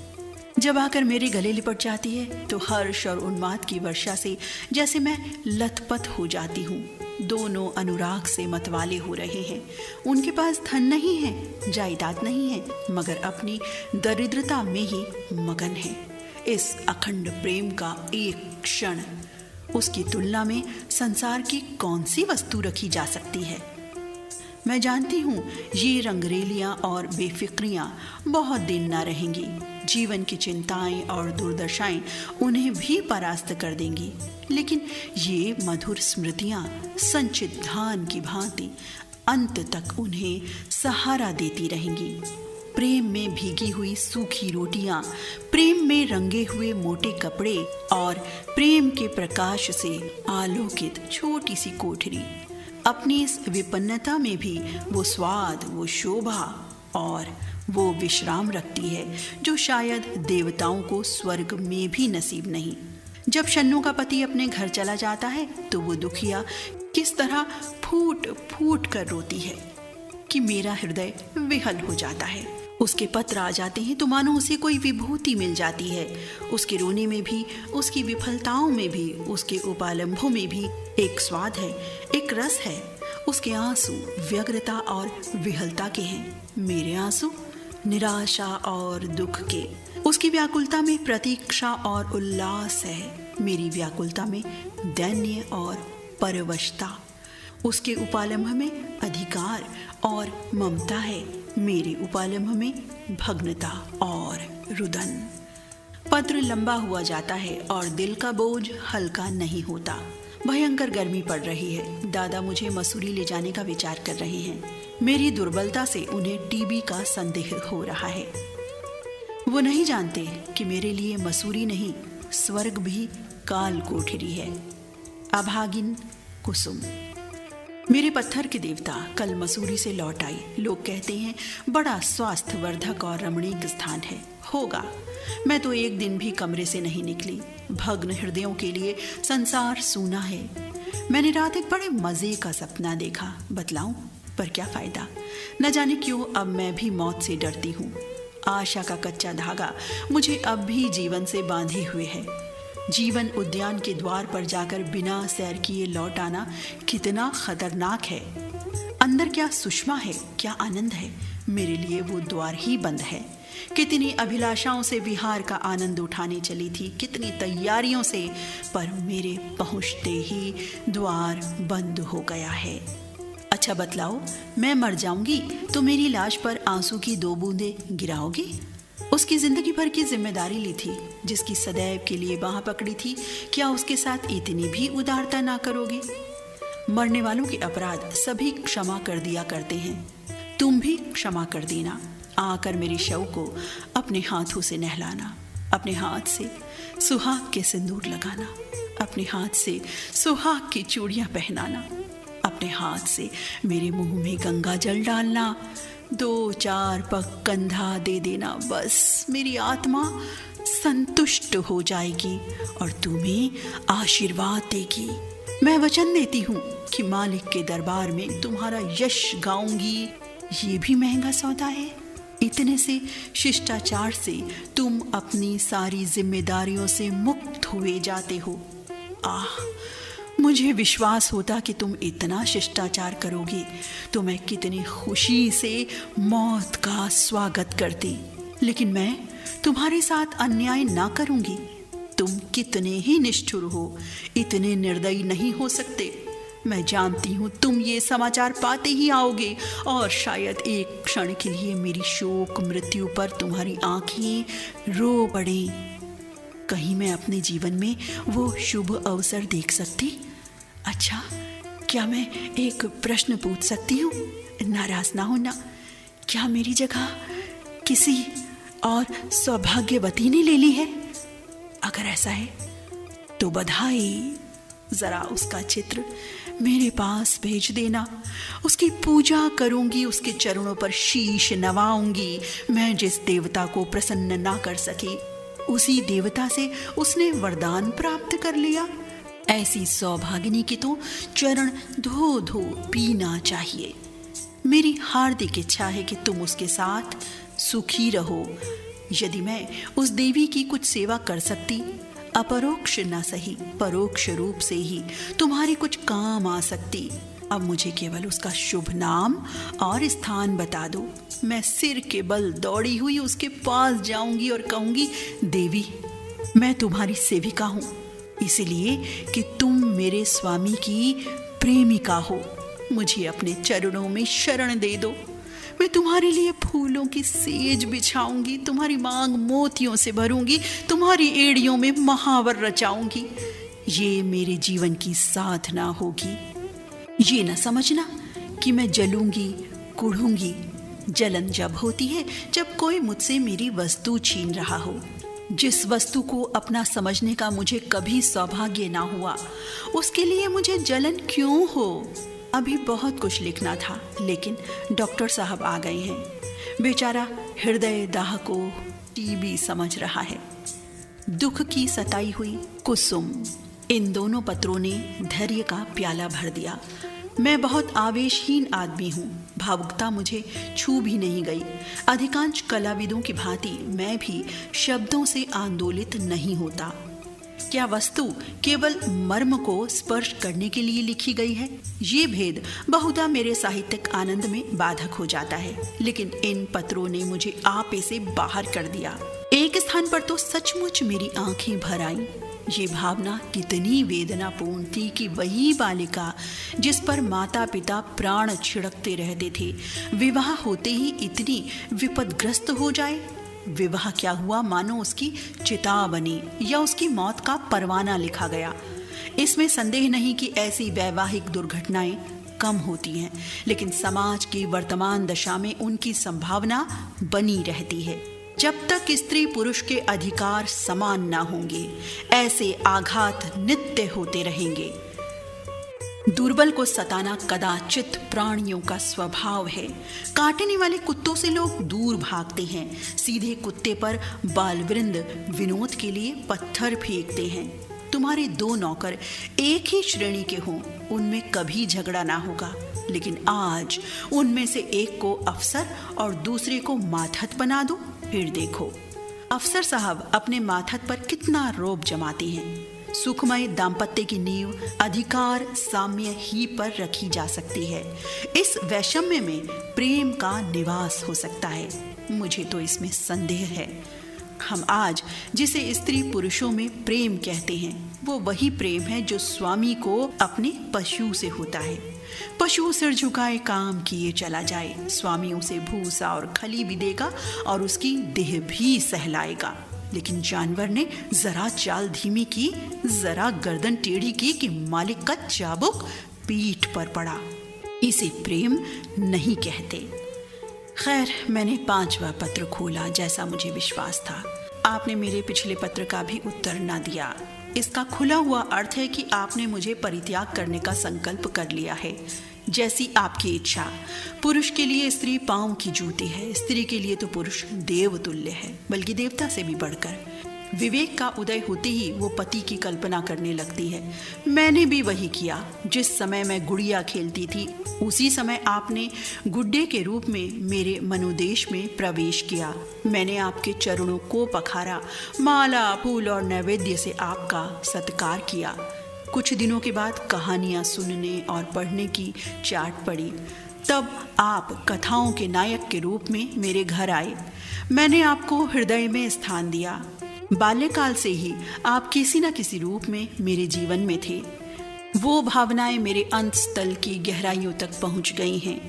जब आकर मेरे गले लिपट जाती है तो हर्ष और उन्माद की वर्षा से जैसे मैं लथपथ हो जाती हूँ। दोनों अनुराग से मतवाले हो रहे हैं। उनके पास धन नहीं है, जायदाद नहीं है, मगर अपनी दरिद्रता में ही मगन है। इस अखंड प्रेम का एक क्षण, उसकी तुलना में संसार की कौन सी वस्तु रखी जा सकती है? मैं जानती हूँ ये रंगरेलियां और बेफिक्रियां बहुत दिन ना रहेंगी। जीवन की चिंताएं और दुर्दशाएं उन्हें भी परास्त कर देंगी, लेकिन ये मधुर स्मृतियां संचित धान की भांति अंत तक उन्हें सहारा देती रहेंगी। प्रेम में भीगी हुई सूखी रोटियां, प्रेम में रंगे हुए मोटे कपड़े और प्रेम के प्रकाश से आलोकित छोटी सी कोठरी। अपनी इस विपन्नता में भी वो स्वाद, वो शोभा और वो विश्राम रखती है जो शायद देवताओं को स्वर्ग में भी नसीब नहीं। जब शन्नू का पति अपने घर चला जाता है तो वो दुखिया किस तरह फूट फूट कर रोती है कि मेरा हृदय विहल हो जाता है। उसके पत्र आ जाते हैं तो मानो उसे कोई विभूति मिल जाती है। उसके रोने में भी, उसकी विफलताओं में भी, उसके उपालंभों में भी एक स्वाद है, एक रस है। उसके आंसू व्यग्रता और विहलता के हैं, मेरे आंसू निराशा और दुख के। उसकी व्याकुलता में प्रतीक्षा और उल्लास है, मेरी व्याकुलता में दैन्य और परवशता। उसके उपालंभ में अधिकार और ममता है, मेरे उपालंभ में भग्नता और रुदन। पत्र लंबा हुआ जाता है और दिल का बोझ हल्का नहीं होता। भयंकर गर्मी पड़ रही है। दादा मुझे मसूरी ले जाने का विचार कर रहे हैं। मेरी दुर्बलता से उन्हें टीबी का संदेह हो रहा है। वो नहीं जानते कि मेरे लिए मसूरी नहीं, स्वर्ग भी काल कोठरी है। अभागिन कुसुम। मेरे पत्थर के देवता कल मसूरी से लौट आई। लोग कहते हैं बड़ा स्वास्थ्यवर्धक और रमणीक स्थान है। होगा, मैं तो एक दिन भी कमरे से नहीं निकली। भग्न हृदयों के लिए संसार सूना है। मैंने रात एक बड़े मजे का सपना देखा, बतलाऊं? पर क्या फायदा, न जाने क्यों अब मैं भी मौत से डरती हूँ। आशा का कच्चा धागा मुझे अब भी जीवन से बांधे हुए है। जीवन उद्यान के द्वार पर जाकर बिना सैर किए लौट आना कितना खतरनाक है। अंदर क्या सुषमा है, क्या आनंद है, मेरे लिए वो द्वार ही बंद है। कितनी अभिलाषाओं से विहार का आनंद उठाने चली थी, कितनी तैयारियों से, पर मेरे पहुंचते ही द्वार बंद हो गया है। अच्छा बतलाओ, मैं मर जाऊंगी तो मेरी लाश पर आंसू की 2 बूंदें गिराओगी? उसकी जिंदगी भर की जिम्मेदारी ली थी, जिसकी सदैव के लिए बाह पकड़ी थी, क्या उसके साथ इतनी भी उदारता ना करोगे? मरने वालों के अपराध सभी क्षमा कर दिया करते हैं, तुम भी क्षमा कर देना। आकर मेरे शव को अपने हाथों से नहलाना, अपने हाथ से सुहाग के सिंदूर लगाना, अपने हाथ से सुहाग की चूड़ियां पहनाना, अपने हाथ से मेरे मुंह में गंगा जल डालना, 2-4 पग कंधा दे देना। बस मेरी आत्मा संतुष्ट हो जाएगी और तुम्हें आशीर्वाद देगी। मैं वचन देती हूँ कि मालिक के दरबार में तुम्हारा यश गाऊंगी। ये भी महंगा सौदा है। इतने से शिष्टाचार से तुम अपनी सारी जिम्मेदारियों से मुक्त हुए जाते हो। आह, मुझे विश्वास होता कि तुम इतना शिष्टाचार करोगे तो मैं कितनी खुशी से मौत का स्वागत करती, लेकिन मैं तुम्हारे साथ अन्याय ना करूंगी। तुम कितने ही निष्ठुर हो, इतने निर्दयी नहीं हो सकते। मैं जानती हूँ तुम ये समाचार पाते ही आओगे और शायद एक क्षण के लिए मेरी शोक मृत्यु पर तुम्हारी आंखें रो पड़े। कहीं मैं अपने जीवन में वो शुभ अवसर देख सकती। अच्छा, क्या मैं एक प्रश्न पूछ सकती हूँ? नाराज ना होना। क्या मेरी जगह किसी और सौभाग्यवती ने ले ली है? अगर ऐसा है तो बधाई। जरा उसका चित्र मेरे पास भेज देना। उसकी पूजा करूंगी, उसके चरणों पर शीश नवाऊंगी। मैं जिस देवता को प्रसन्न ना कर सकी, उसी देवता से उसने वरदान प्राप्त कर लिया। ऐसी सौभागिनी की तो चरण धो धो पीना चाहिए। मेरी हार्दिक इच्छा है कि तुम उसके साथ सुखी रहो। यदि मैं उस देवी की कुछ सेवा कर सकती, अपरोक्ष न सही परोक्ष रूप से ही तुम्हारे कुछ काम आ सकती। अब मुझे केवल उसका शुभ नाम और स्थान बता दो। मैं सिर के बल दौड़ी हुई उसके पास जाऊंगी और कहूंगी, देवी, मैं तुम्हारी सेविका हूँ, इसलिए कि तुम मेरे स्वामी की प्रेमिका हो। मुझे अपने चरणों में शरण दे दो। मैं तुम्हारे लिए फूलों की सेज बिछाऊंगी, तुम्हारी मांग मोतियों से भरूंगी, तुम्हारी एड़ियों में महावर रचाऊंगी। ये मेरे जीवन की साधना होगी। ये न समझना कि मैं जलूंगी कुढ़ूंगी। जलन जब होती है जब कोई मुझसे मेरी वस्तु छीन रहा हो। जिस वस्तु को अपना समझने का मुझे कभी सौभाग्य ना हुआ, उसके लिए मुझे जलन क्यों हो? अभी बहुत कुछ लिखना था, लेकिन डॉक्टर साहब आ गए हैं। बेचारा हृदय दाह को टीबी समझ रहा है। दुख की सताई हुई कुसुम। इन दोनों पत्रों ने धैर्य का प्याला भर दिया। मैं बहुत आवेशहीन आदमी हूँ। भावुकता मुझे छू भी नहीं गई। अधिकांश कलाविदों की भांति मैं भी शब्दों से आंदोलित नहीं होता। क्या वस्तु केवल मर्म को स्पर्श करने के लिए लिखी गई है? ये भेद बहुधा मेरे साहित्यिक आनंद में बाधक हो जाता है, लेकिन इन पत्रों ने मुझे आपे से बाहर कर दिया। एक स्थान पर तो सचमुच मेरी आंखें भर आईं। ये भावना कितनी वेदनापूर्ण थी कि वही बालिका जिस पर माता पिता प्राण छिड़कते रहते थे, विवाह होते ही इतनी विपदग्रस्त हो जाए। विवाह क्या हुआ मानो उसकी चिता बनी या उसकी मौत का परवाना लिखा गया। इसमें संदेह नहीं कि ऐसी वैवाहिक दुर्घटनाएं कम होती हैं, लेकिन समाज की वर्तमान दशा में उनकी संभावना बनी रहती है। जब तक स्त्री पुरुष के अधिकार समान ना होंगे, ऐसे आघात नित्य होते रहेंगे। दुर्बल को सताना कदाचित प्राणियों का स्वभाव है। काटने वाले कुत्तों से लोग दूर भागते हैं। सीधे कुत्ते पर बालवृंद विनोद के लिए पत्थर फेंकते हैं। तुम्हारे दो नौकर एक ही श्रेणी के हों, उनमें कभी झगड़ा ना होगा, लेकिन आज उनमें से एक को अफसर और दूसरे को माथत बना दो। फिर देखो अफसर साहब अपने माथत पर कितना रौब जमाते हैं। सुखमय दाम्पत्य की नींव अधिकार साम्य ही पर रखी जा सकती है। इस वैषम्य में प्रेम का निवास हो सकता है। मुझे तो इसमें संदेह है। हम आज जिसे स्त्री पुरुषों में प्रेम कहते हैं, वो वही प्रेम है जो स्वामी को अपने पशु से होता है। पशु सिर झुकाए काम किए चला जाए, स्वामी उसे भूसा और खली भी देगा और उसकी देह भी सहलाएगा। लेकिन जानवर ने जरा चाल धीमी की, जरा गर्दन टेढ़ी की कि मालिक का चाबुक पीठ पर पड़ा। इसे प्रेम नहीं कहते। खैर, मैंने 5वां पत्र खोला जैसा मुझे विश्वास था। आपने मेरे पिछले पत्र का भी उत्तर न दिया। इसका खुला हुआ अर्थ है कि आपने मुझे परित्याग करने का संकल्प कर लिया है। जैसी आपकी इच्छा। पुरुष के लिए स्त्री पांव की जूती है, स्त्री के लिए तो पुरुष देव तुल्य है, बल्कि देवता से भी बढ़कर। विवेक का उदय होते ही वो पति की कल्पना करने लगती है। मैंने भी वही किया। जिस समय मैं गुड़िया खेलती थी, उसी समय आपने गुड्डे के रूप में मेरे मनोदेश में प्रवेश किया। मैंने आपके चरणों को पखारा, माला फूल और नैवेद्य से आपका सत्कार किया। कुछ दिनों के बाद कहानियां सुनने और पढ़ने की चाट पड़ी। तब आप कथाओं के नायक के रूप में मेरे घर आए। मैंने आपको हृदय में स्थान दिया। बाल्यकाल से ही आप किसी न किसी रूप में मेरे जीवन में थे। वो भावनाएं मेरे अंतस्थल की गहराइयों तक पहुंच गई हैं।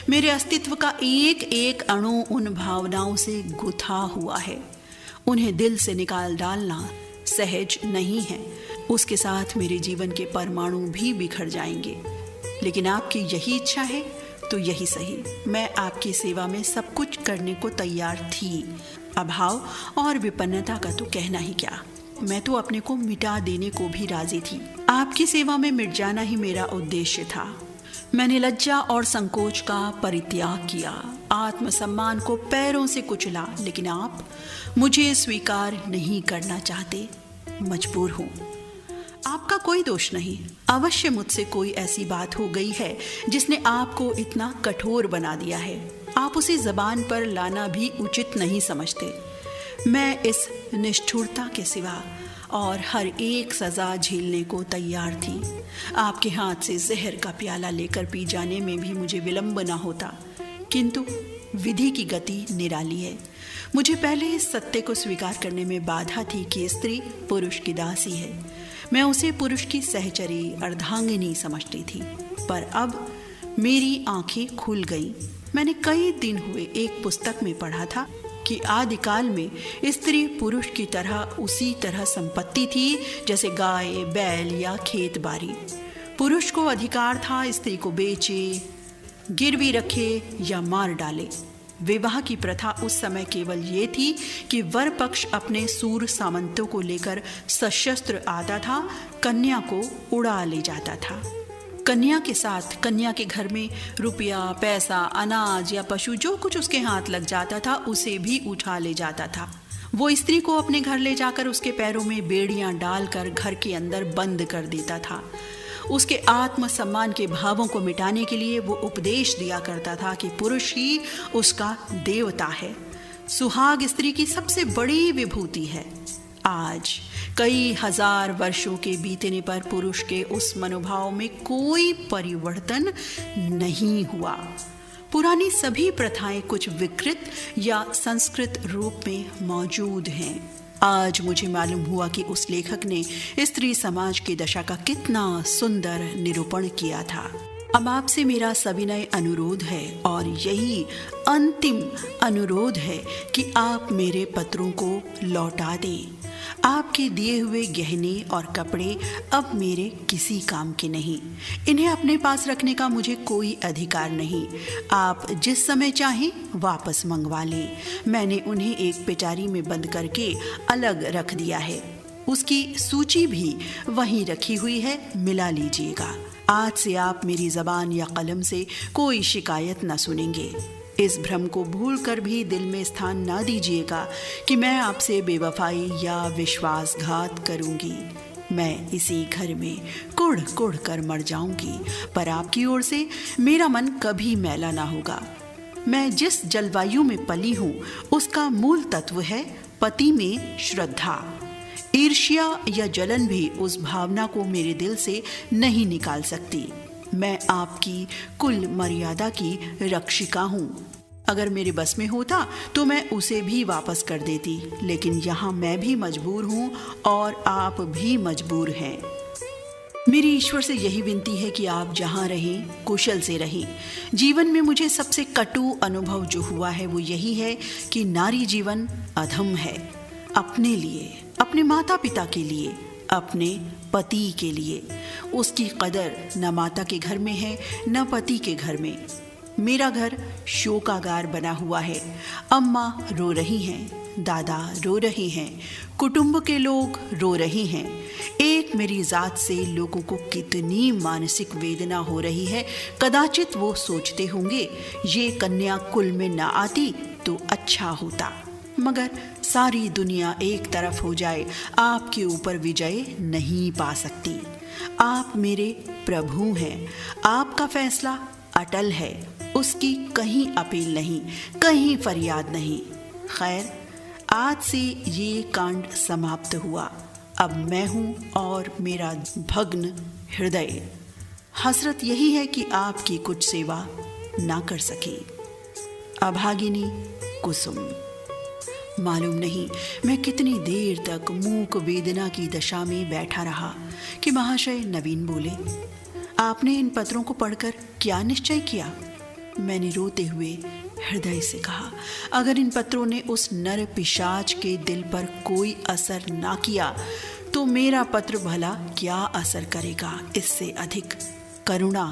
मेरे अस्तित्व का एक एक अणु उन भावनाओं से गुथा हुआ है। उन्हें दिल से निकाल डालना सहज नहीं है। उसके साथ मेरे जीवन के परमाणु भी बिखर जाएंगे। लेकिन आपकी यही इच्छा है तो यही सही। मैं आपकी सेवा में सब कुछ करने को तैयार थी। अभाव और विपन्नता का तो कहना ही क्या, मैं तो अपने को मिटा देने को भी राजी थी। आपकी सेवा में मिट जाना ही मेरा उद्देश्य था। मैंने लज्जा और संकोच का परित्याग किया, आत्मसम्मान को पैरों से कुचला। लेकिन आप मुझे स्वीकार नहीं करना चाहते। मजबूर हूँ। आपका कोई दोष नहीं। अवश्य मुझसे कोई ऐसी बात हो गई है जिसने आपको इतना कठोर बना दिया है। आप उसे जबान पर लाना भी उचित नहीं समझते। मैं इस निष्ठुरता के सिवा और हर एक सजा झेलने को तैयार थी। आपके हाथ से जहर का प्याला लेकर पी जाने में भी मुझे विलंब न होता। किंतु विधि की गति निराली है। मुझे पहले इस सत्य को स्वीकार करने में बाधा थी कि स्त्री पुरुष की दासी है। मैं उसे पुरुष की सहचरी अर्धांगिनी समझती थी। पर अब मेरी आंखें खुल गईं। मैंने कई दिन हुए एक पुस्तक में पढ़ा था कि आदिकाल में स्त्री पुरुष की तरह उसी तरह संपत्ति थी जैसे गाय, बैल या खेत बाड़ी। पुरुष को अधिकार था स्त्री को बेचे, गिरवी रखे या मार डाले। विवाह की प्रथा उस समय केवल ये थी कि वर पक्ष अपने सूर सामंतों को लेकर सशस्त्र आता था, कन्या को उड़ा ले जाता था। कन्या के साथ कन्या के घर में रुपया, पैसा, अनाज या पशु जो कुछ उसके हाथ लग जाता था उसे भी उठा ले जाता था। वो स्त्री को अपने घर ले जाकर उसके पैरों में बेड़ियां डालकर घर के अंदर बंद कर देता था। उसके आत्मसम्मान के भावों को मिटाने के लिए वो उपदेश दिया करता था कि पुरुष ही उसका देवता है। सुहाग स्त्री की सबसे बड़ी विभूति है। आज कई हजार वर्षों के बीतने पर पुरुष के उस मनोभाव में कोई परिवर्तन नहीं हुआ। पुरानी सभी प्रथाएं कुछ विकृत या संस्कृत रूप में मौजूद हैं। आज मुझे मालूम हुआ कि उस लेखक ने स्त्री समाज की दशा का कितना सुंदर निरूपण किया था। अब आपसे मेरा सविनय अनुरोध है और यही अंतिम अनुरोध है कि आप मेरे पत्रों को लौटा दें। आपके दिए हुए गहने और कपड़े अब मेरे किसी काम के नहीं। इन्हें अपने पास रखने का मुझे कोई अधिकार नहीं। आप जिस समय चाहें वापस मंगवा लें। मैंने उन्हें एक पेटारी में बंद करके अलग रख दिया है। उसकी सूची भी वहीं रखी हुई है, मिला लीजिएगा। आज से आप मेरी जबान या कलम से कोई शिकायत न सुनेंगे। इस भ्रम को भूलकर भी दिल में स्थान ना दीजिएगा कि मैं आपसे बेवफाई या विश्वासघात करूंगी। मैं इसी घर में कुढ़ कुढ़ कर मर जाऊंगी, पर आपकी ओर से मेरा मन कभी मैला ना होगा। मैं जिस जलवायु में पली हूँ उसका मूल तत्व है पति में श्रद्धा। ईर्ष्या या जलन भी उस भावना को मेरे दिल से नहीं निकाल सकती। मैं आपकी कुल मर्यादा की रक्षिका हूँ। अगर मेरे बस में होता तो मैं उसे भी वापस कर देती, लेकिन यहाँ मैं भी मजबूर हूँ और आप भी मजबूर हैं। मेरी ईश्वर से यही विनती है कि आप जहाँ रहें कुशल से रहें। जीवन में मुझे सबसे कटु अनुभव जो हुआ है वो यही है कि नारी जीवन अधम है। अपने लिए, अपने माता पिता के लिए, अपने पति के लिए। उसकी कदर न माता के घर में है न पति के घर में। मेरा घर शोकागार बना हुआ है। अम्मा रो रही हैं, दादा रो रहे हैं, कुटुंब के लोग रो रहे हैं। एक मेरी जात से लोगों को कितनी मानसिक वेदना हो रही है। कदाचित वो सोचते होंगे ये कन्या कुल में न आती तो अच्छा होता। मगर सारी दुनिया एक तरफ हो जाए, आपके ऊपर विजय नहीं पा सकती। आप मेरे प्रभु हैं। आपका फैसला अटल है। उसकी कहीं अपील नहीं, कहीं फरियाद नहीं। खैर, आज से ये कांड समाप्त हुआ। अब मैं हूँ और मेरा भग्न हृदय। हसरत यही है कि आपकी कुछ सेवा ना कर सकी। अभागिनी कुसुम। मालूम नहीं मैं कितनी देर तक मूक वेदना की दशा में बैठा रहा कि महाशय नवीन बोले, आपने इन पत्रों को पढ़कर क्या निश्चय किया? मैंने रोते हुए हृदय से कहा, अगर इन पत्रों ने उस नर पिशाच के दिल पर कोई असर ना किया तो मेरा पत्र भला क्या असर करेगा। इससे अधिक करुणा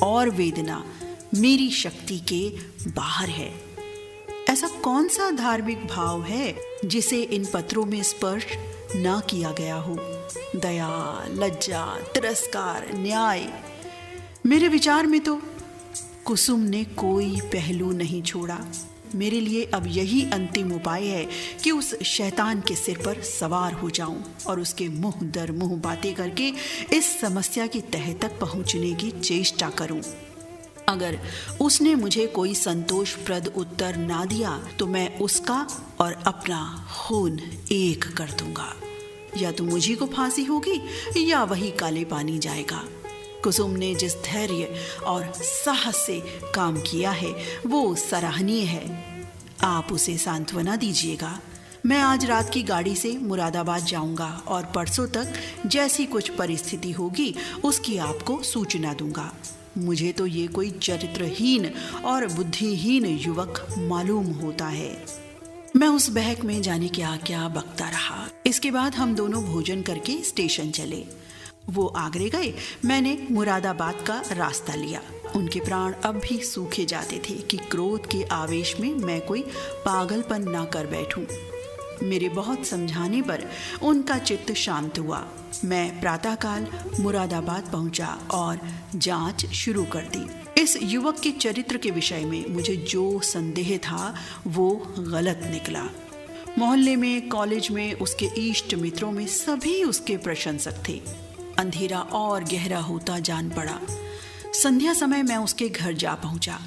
और वेदना मेरी शक्ति के बाहर है। ऐसा कौन सा धार्मिक भाव है जिसे इन पत्रों में स्पर्श ना किया गया हो? दया, लज्जा, तिरस्कार, न्याय, मेरे विचार में तो कुसुम ने कोई पहलू नहीं छोड़ा। मेरे लिए अब यही अंतिम उपाय है कि उस शैतान के सिर पर सवार हो जाऊं और उसके मुंह दर मुंह बातें करके इस समस्या की तह तक पहुंचने की चेष्टा करूं। अगर उसने मुझे कोई संतोषप्रद उत्तर ना दिया तो मैं उसका और अपना खून एक कर दूंगा। या तो मुझी को फांसी होगी या वही काले पानी जाएगा। कुसुम ने जिस धैर्य और साहस से काम किया है वो सराहनीय है। आप उसे सांत्वना दीजिएगा। मैं आज रात की गाड़ी से मुरादाबाद जाऊंगा और परसों तक जैसी कुछ परिस्थिति होगी उसकी आपको सूचना दूंगा। मुझे तो ये कोई चरित्रहीन और बुद्धिहीन युवक मालूम होता है। मैं उस बहक में जाने क्या बकता रहा। इसके बाद हम दोनों भोजन करके स्टेशन चले। वो आगरे गए, मैंने मुरादाबाद का रास्ता लिया। उनके प्राण अब भी सूखे जाते थे कि क्रोध के आवेश में मैं कोई पागलपन ना कर बैठूं। मेरे बहुत समझाने पर उनका चित्त शांत हुआ। मैं प्रातःकाल मुरादाबाद पहुंचा और जांच शुरू कर दी। इस युवक के चरित्र के विषय में मुझे जो संदेह था वो गलत निकला। मोहल्ले में, कॉलेज में, उसके इष्ट मित्रों में सभी उसके प्रशंसक थे। अंधेरा और गहरा होता जान पड़ा। संध्या समय मैं उसके घर जा पहुंचा।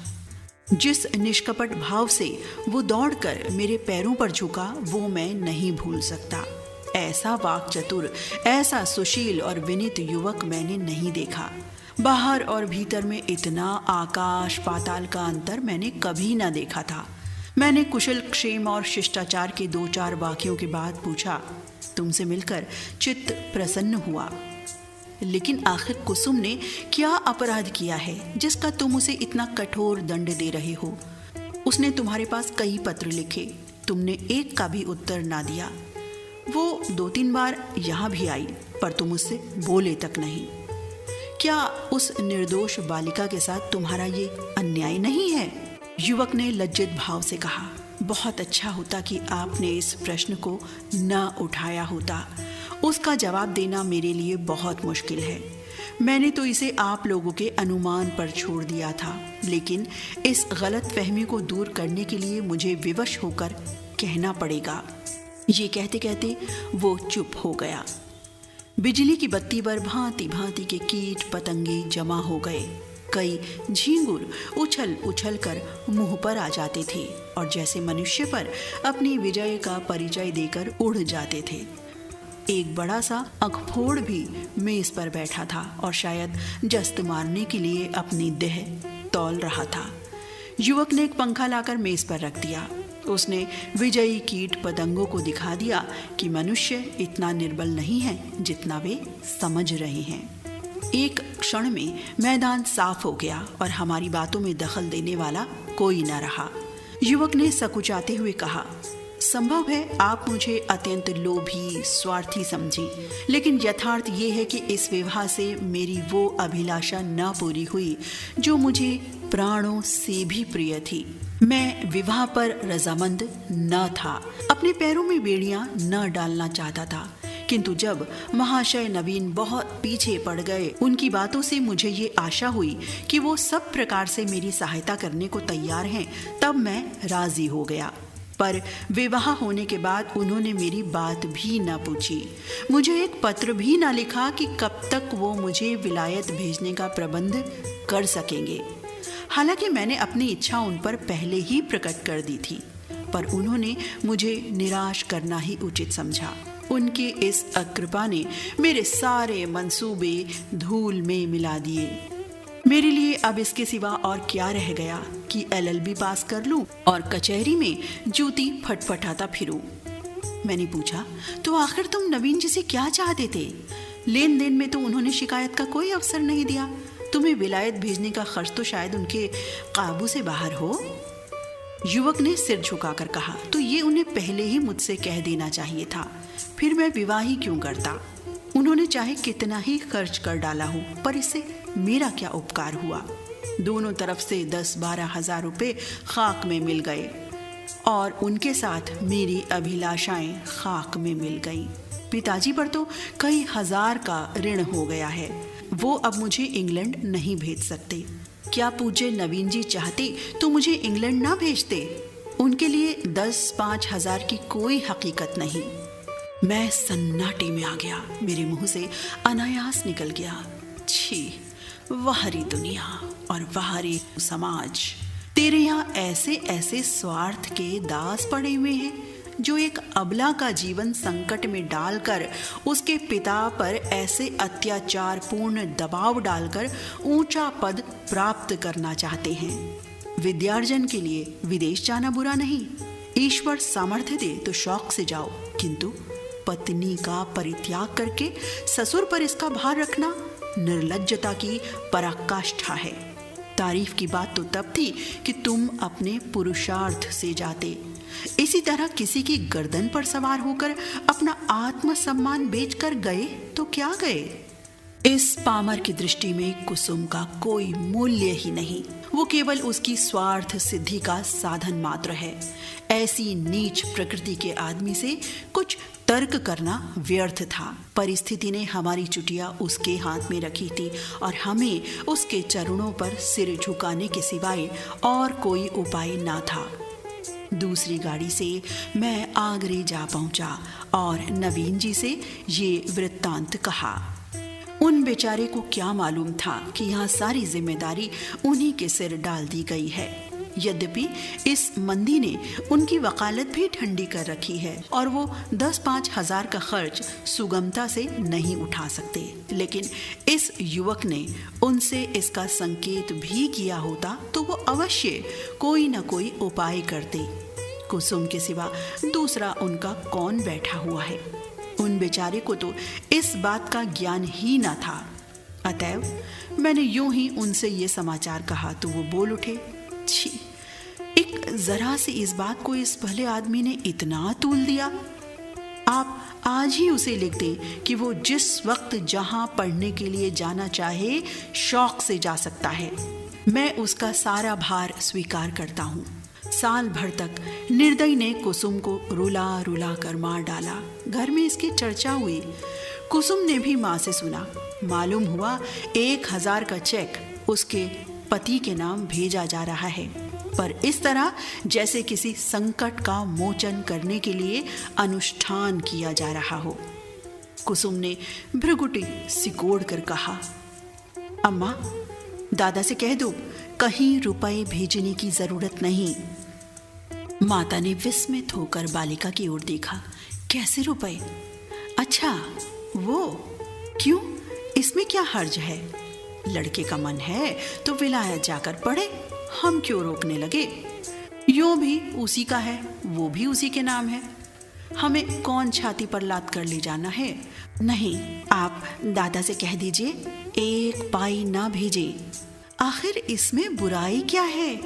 जिस निष्कपट भाव से वो दौड़कर मेरे पैरों पर झुका वो मैं नहीं भूल सकता। ऐसा वाक चतुर, ऐसा सुशील और विनीत युवक मैंने नहीं देखा। बाहर और भीतर में इतना आकाश पाताल का अंतर मैंने कभी ना देखा था। मैंने कुशल क्षेम और शिष्टाचार के 2-4 वाक्यों के बाद पूछा, तुमसे मिलकर चित्त प्रसन्न हुआ, लेकिन आखिर कुसुम ने क्या अपराध किया है जिसका तुम उसे इतना कठोर दंड दे रहे हो? उसने तुम्हारे पास कई पत्र लिखे, तुमने एक का भी उत्तर ना दिया। वो 2-3 बार यहाँ भी आई पर तुम उससे बोले तक नहीं। क्या उस निर्दोष बालिका के साथ तुम्हारा ये अन्याय नहीं है? युवक ने लज्जित भाव से कहा, बहुत अच्छा होता कि आपने इस प्रश्न को न उठाया होता। उसका जवाब देना मेरे लिए बहुत मुश्किल है। मैंने तो इसे आप लोगों के अनुमान पर छोड़ दिया था, लेकिन इस गलत फहमी को दूर करने के लिए मुझे विवश होकर कहना पड़ेगा। ये कहते कहते वो चुप हो गया। बिजली की बत्ती पर भांति भांति के कीट पतंगे जमा हो गए। कई झींगुर उछल उछल कर मुंह पर आ जाते थे और जैसे मनुष्य पर अपनी विजय का परिचय देकर उड़ जाते थे। एक बड़ा सा अखफोड़ भी मेज पर बैठा था और शायद जस्त मारने के लिए अपनी देह तौल रहा था। युवक ने एक पंखा लाकर मेज पर रख दिया। उसने विजयी कीट पतंगों को दिखा दिया कि मनुष्य इतना निर्बल नहीं है जितना वे समझ रहे हैं। एक क्षण में मैदान साफ हो गया और हमारी बातों में दखल देने वाला कोई न रहा। युवक ने सकुचाते हुए कहा, संभव है आप मुझे अत्यंत लोभी, स्वार्थी समझी, लेकिन यथार्थ ये है कि इस विवाह से मेरी वो अभिलाषा न पूरी हुई जो मुझे प्राणों से भी प्रिय थी। मैं विवाह पर रजामंद न था, अपने पैरों में बेड़ियां न डालना चाहता था, किंतु जब महाशय नवीन बहुत पीछे पड़ गए, उनकी बातों से मुझे ये आशा हुई कि वो सब प्रकार से मेरी सहायता करने को तैयार हैं, तब मैं राजी हो गया। पर विवाह होने के बाद उन्होंने मेरी बात भी न पूछी, मुझे एक पत्र भी न लिखा कि कब तक वो मुझे विलायत भेजने का प्रबंध कर सकेंगे। हालांकि मैंने अपनी इच्छा उन पर पहले ही प्रकट कर दी थी, पर उन्होंने मुझे निराश करना ही उचित समझा। उनकी इस अकृपा ने मेरे सारे मंसूबे धूल में मिला दिए। मेरे लिए अब इसके सिवा और क्या रह गया कि LLB पास कर लूं और कचहरी में जूती फटफटाता फिरूं। मैंने पूछा, तो आखिर तुम नवीन जी से क्या चाहते थे? लेन देन में तो उन्होंने शिकायत का कोई अवसर नहीं दिया। तुम्हें विलायत भेजने का खर्च तो शायद उनके काबू से बाहर हो। युवक ने सिर झुकाकर कहा, तो ये उन्हें पहले ही मुझसे कह देना चाहिए था, फिर मैं विवाह ही क्यों करता। उन्होंने चाहे कितना ही खर्च कर डाला हो, पर इससे मेरा क्या उपकार हुआ। दोनों तरफ से 10-12 हजार रुपए खाक में मिल गए और उनके साथ मेरी अभिलाषाएं खाक में मिल गईं। पिताजी पर तो कई हजार का ऋण हो गया है। वो अब मुझे इंग्लैंड नहीं भेज सकते। क्या पूज्य नवीन जी चाहते तो मुझे इंग्लैंड ना भेजते। उनके लिए 10-5 हजार की कोई हकीकत नहीं। मैं सन्नाटे में आ गया। मेरे मुंह से अनायास निकल गया, छी, बाहरी दुनिया और बाहरी समाज। तेरे यहाँ ऐसे ऐसे स्वार्थ के दास पड़े हुए हैं जो एक अबला का जीवन संकट में डालकर उसके पिता पर ऐसे अत्याचार पूर्ण दबाव डालकर ऊंचा पद प्राप्त करना चाहते हैं। विद्यार्जन के लिए विदेश जाना बुरा नहीं। ईश्वर सामर्थ्य दे तो शौक से जाओ, किंतु पत्नी का परित्याग करके ससुर पर इसका भार रखना निर्लज्जता की पराकाष्ठा है। तारीफ की बात तो तब थी कि तुम अपने पुरुषार्थ से जाते। इसी तरह किसी की गर्दन पर सवार होकर अपना आत्मसम्मान बेचकर गए तो क्या गए। इस पामर की दृष्टि में कुसुम का कोई मूल्य ही नहीं। वो केवल उसकी स्वार्थ सिद्धि का साधन मात्र है। ऐसी नीच प्रकृति के आदमी से कुछ तर्क करना व्यर्थ था। परिस्थिति ने हमारी चुटिया उसके हाथ में रखी थी और हमें उसके चरणों पर सिर झुकाने के सिवाय और कोई उपाय ना था। दूसरी गाड़ी से मैं आगरे जा पहुंचा और नवीन जी से ये वृत्तांत कहा। उन बेचारे को क्या मालूम था कि यहाँ सारी जिम्मेदारी उन्हीं के सिर डाल दी गई है। यद्यपि इस मंदी ने उनकी वकालत भी ठंडी कर रखी है और वो 10-5 हजार का खर्च सुगमता से नहीं उठा सकते, लेकिन इस युवक ने उनसे इसका संकेत भी किया होता तो वो अवश्य कोई न कोई उपाय करते। कुसुम के सिवा दूसरा उनका कौन बैठा हुआ है। उन बेचारे को तो इस बात का ज्ञान ही न था। अतएव मैंने यूं ही उनसे ये समाचार कहा तो वो बोल उठे, छी, एक जरा सी इस बात को इस भले आदमी ने इतना तूल दिया। आप आज ही उसे लिख दें कि वो जिस वक्त जहां पढ़ने के लिए जाना चाहे शौक से जा सकता है। मैं उसका सारा भार स्वीकार करता हूँ। साल भर तक निर्दयी ने कुसुम को रुला रुला कर मार डाला। घर में इसकी चर्चा हुई। कुसुम ने भी माँ से सुना। मालूम हुआ 1000 का चेक उसके पति के नाम भेजा जा रहा है, पर इस तरह जैसे किसी संकट का मोचन करने के लिए अनुष्ठान किया जा रहा हो। कुसुम ने भ्रुकुटी सिकोड़ कर कहा, अम्मा, दादा से कह दो कहीं रुपए भेजने की जरूरत नहीं। माता ने विस्मित होकर बालिका की ओर देखा। कैसे रुपए? अच्छा वो, क्यों, इसमें क्या हर्ज है? लड़के का मन है तो विलायत जाकर पढ़े, हम क्यों रोकने लगे? यूं भी उसी का है, वो भी उसी के नाम है, हमें कौन छाती पर लाद कर ले जाना है। नहीं, आप दादा से कह दीजिए 1 पाई ना भेजे। आखिर इसमें बुराई क्या है?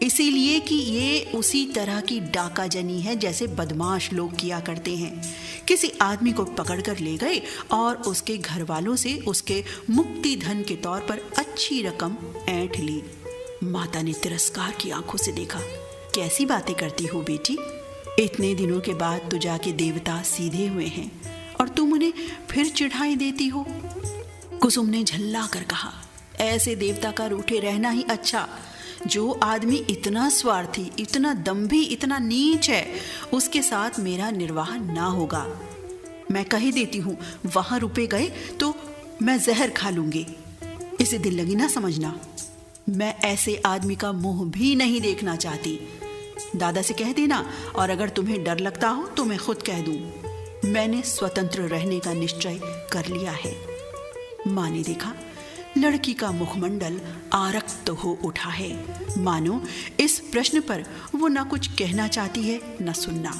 इसीलिए कि ये उसी तरह की डाकाजनी है जैसे बदमाश लोग किया करते हैं। किसी आदमी को पकड़कर ले गए और उसके घर वालों से उसके मुक्ति धन के तौर पर अच्छी रकम ऐंठ ली। माता ने तिरस्कार की आंखों से देखा। कैसी बातें करती हो बेटी? इतने दिनों के बाद तो जाके देवता सीधे हुए हैं और तुम उन्हें फिर चिढ़ाई देती हो। कुसुम ने झल्ला कर कहा, ऐसे देवता का रूठे रहना ही अच्छा। जो आदमी इतना स्वार्थी, इतना दंभी, इतना नीच है, उसके साथ मेरा निर्वाह ना होगा। मैं कह देती हूँ, वहां रुपए गए तो मैं जहर खा लूंगी। इसे दिल लगी ना समझना। मैं ऐसे आदमी का मुंह भी नहीं देखना चाहती। दादा से कह देना, और अगर तुम्हें डर लगता हो तो मैं खुद कह दूं। मैंने स्वतंत्र रहने का निश्चय कर लिया है। माँ ने देखा लड़की का मुखमंडल आरक्त हो उठा है, मानो इस प्रश्न पर वो न कुछ कहना चाहती है न सुनना।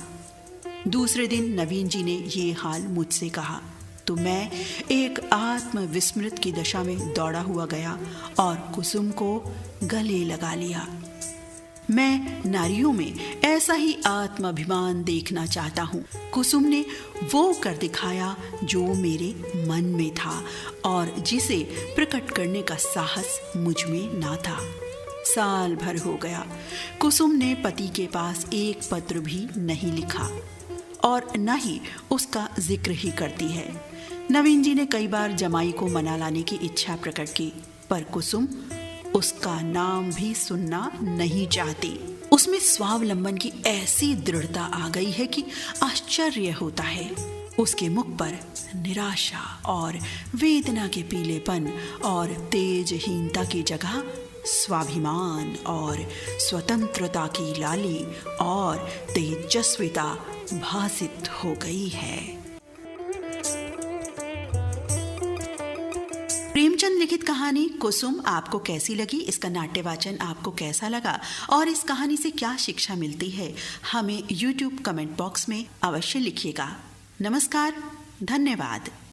दूसरे दिन नवीन जी ने ये हाल मुझसे कहा तो मैं एक आत्मविस्मृत की दशा में दौड़ा हुआ गया और कुसुम को गले लगा लिया। मैं नारियों में ऐसा ही आत्माभिमान देखना चाहता हूँ। कुसुम ने वो कर दिखाया जो मेरे मन में था और जिसे प्रकट करने का साहस मुझ में ना था। साल भर हो गया, कुसुम ने पति के पास एक पत्र भी नहीं लिखा और न ही उसका जिक्र ही करती है। नवीन जी ने कई बार जमाई को मना लाने की इच्छा प्रकट की, पर कुसुम उसका नाम भी सुनना नहीं चाहती। उसमें स्वावलंबन की ऐसी दृढ़ता आ गई है कि आश्चर्य होता है। उसके मुख पर निराशा और वेदना के पीलेपन और तेजहीनता की जगह स्वाभिमान और स्वतंत्रता की लाली और तेजस्विता भासित हो गई है। प्रेमचंद लिखित कहानी कुसुम आपको कैसी लगी? इसका नाट्य वाचन आपको कैसा लगा और इस कहानी से क्या शिक्षा मिलती है, हमें YouTube कमेंट बॉक्स में अवश्य लिखिएगा। नमस्कार, धन्यवाद।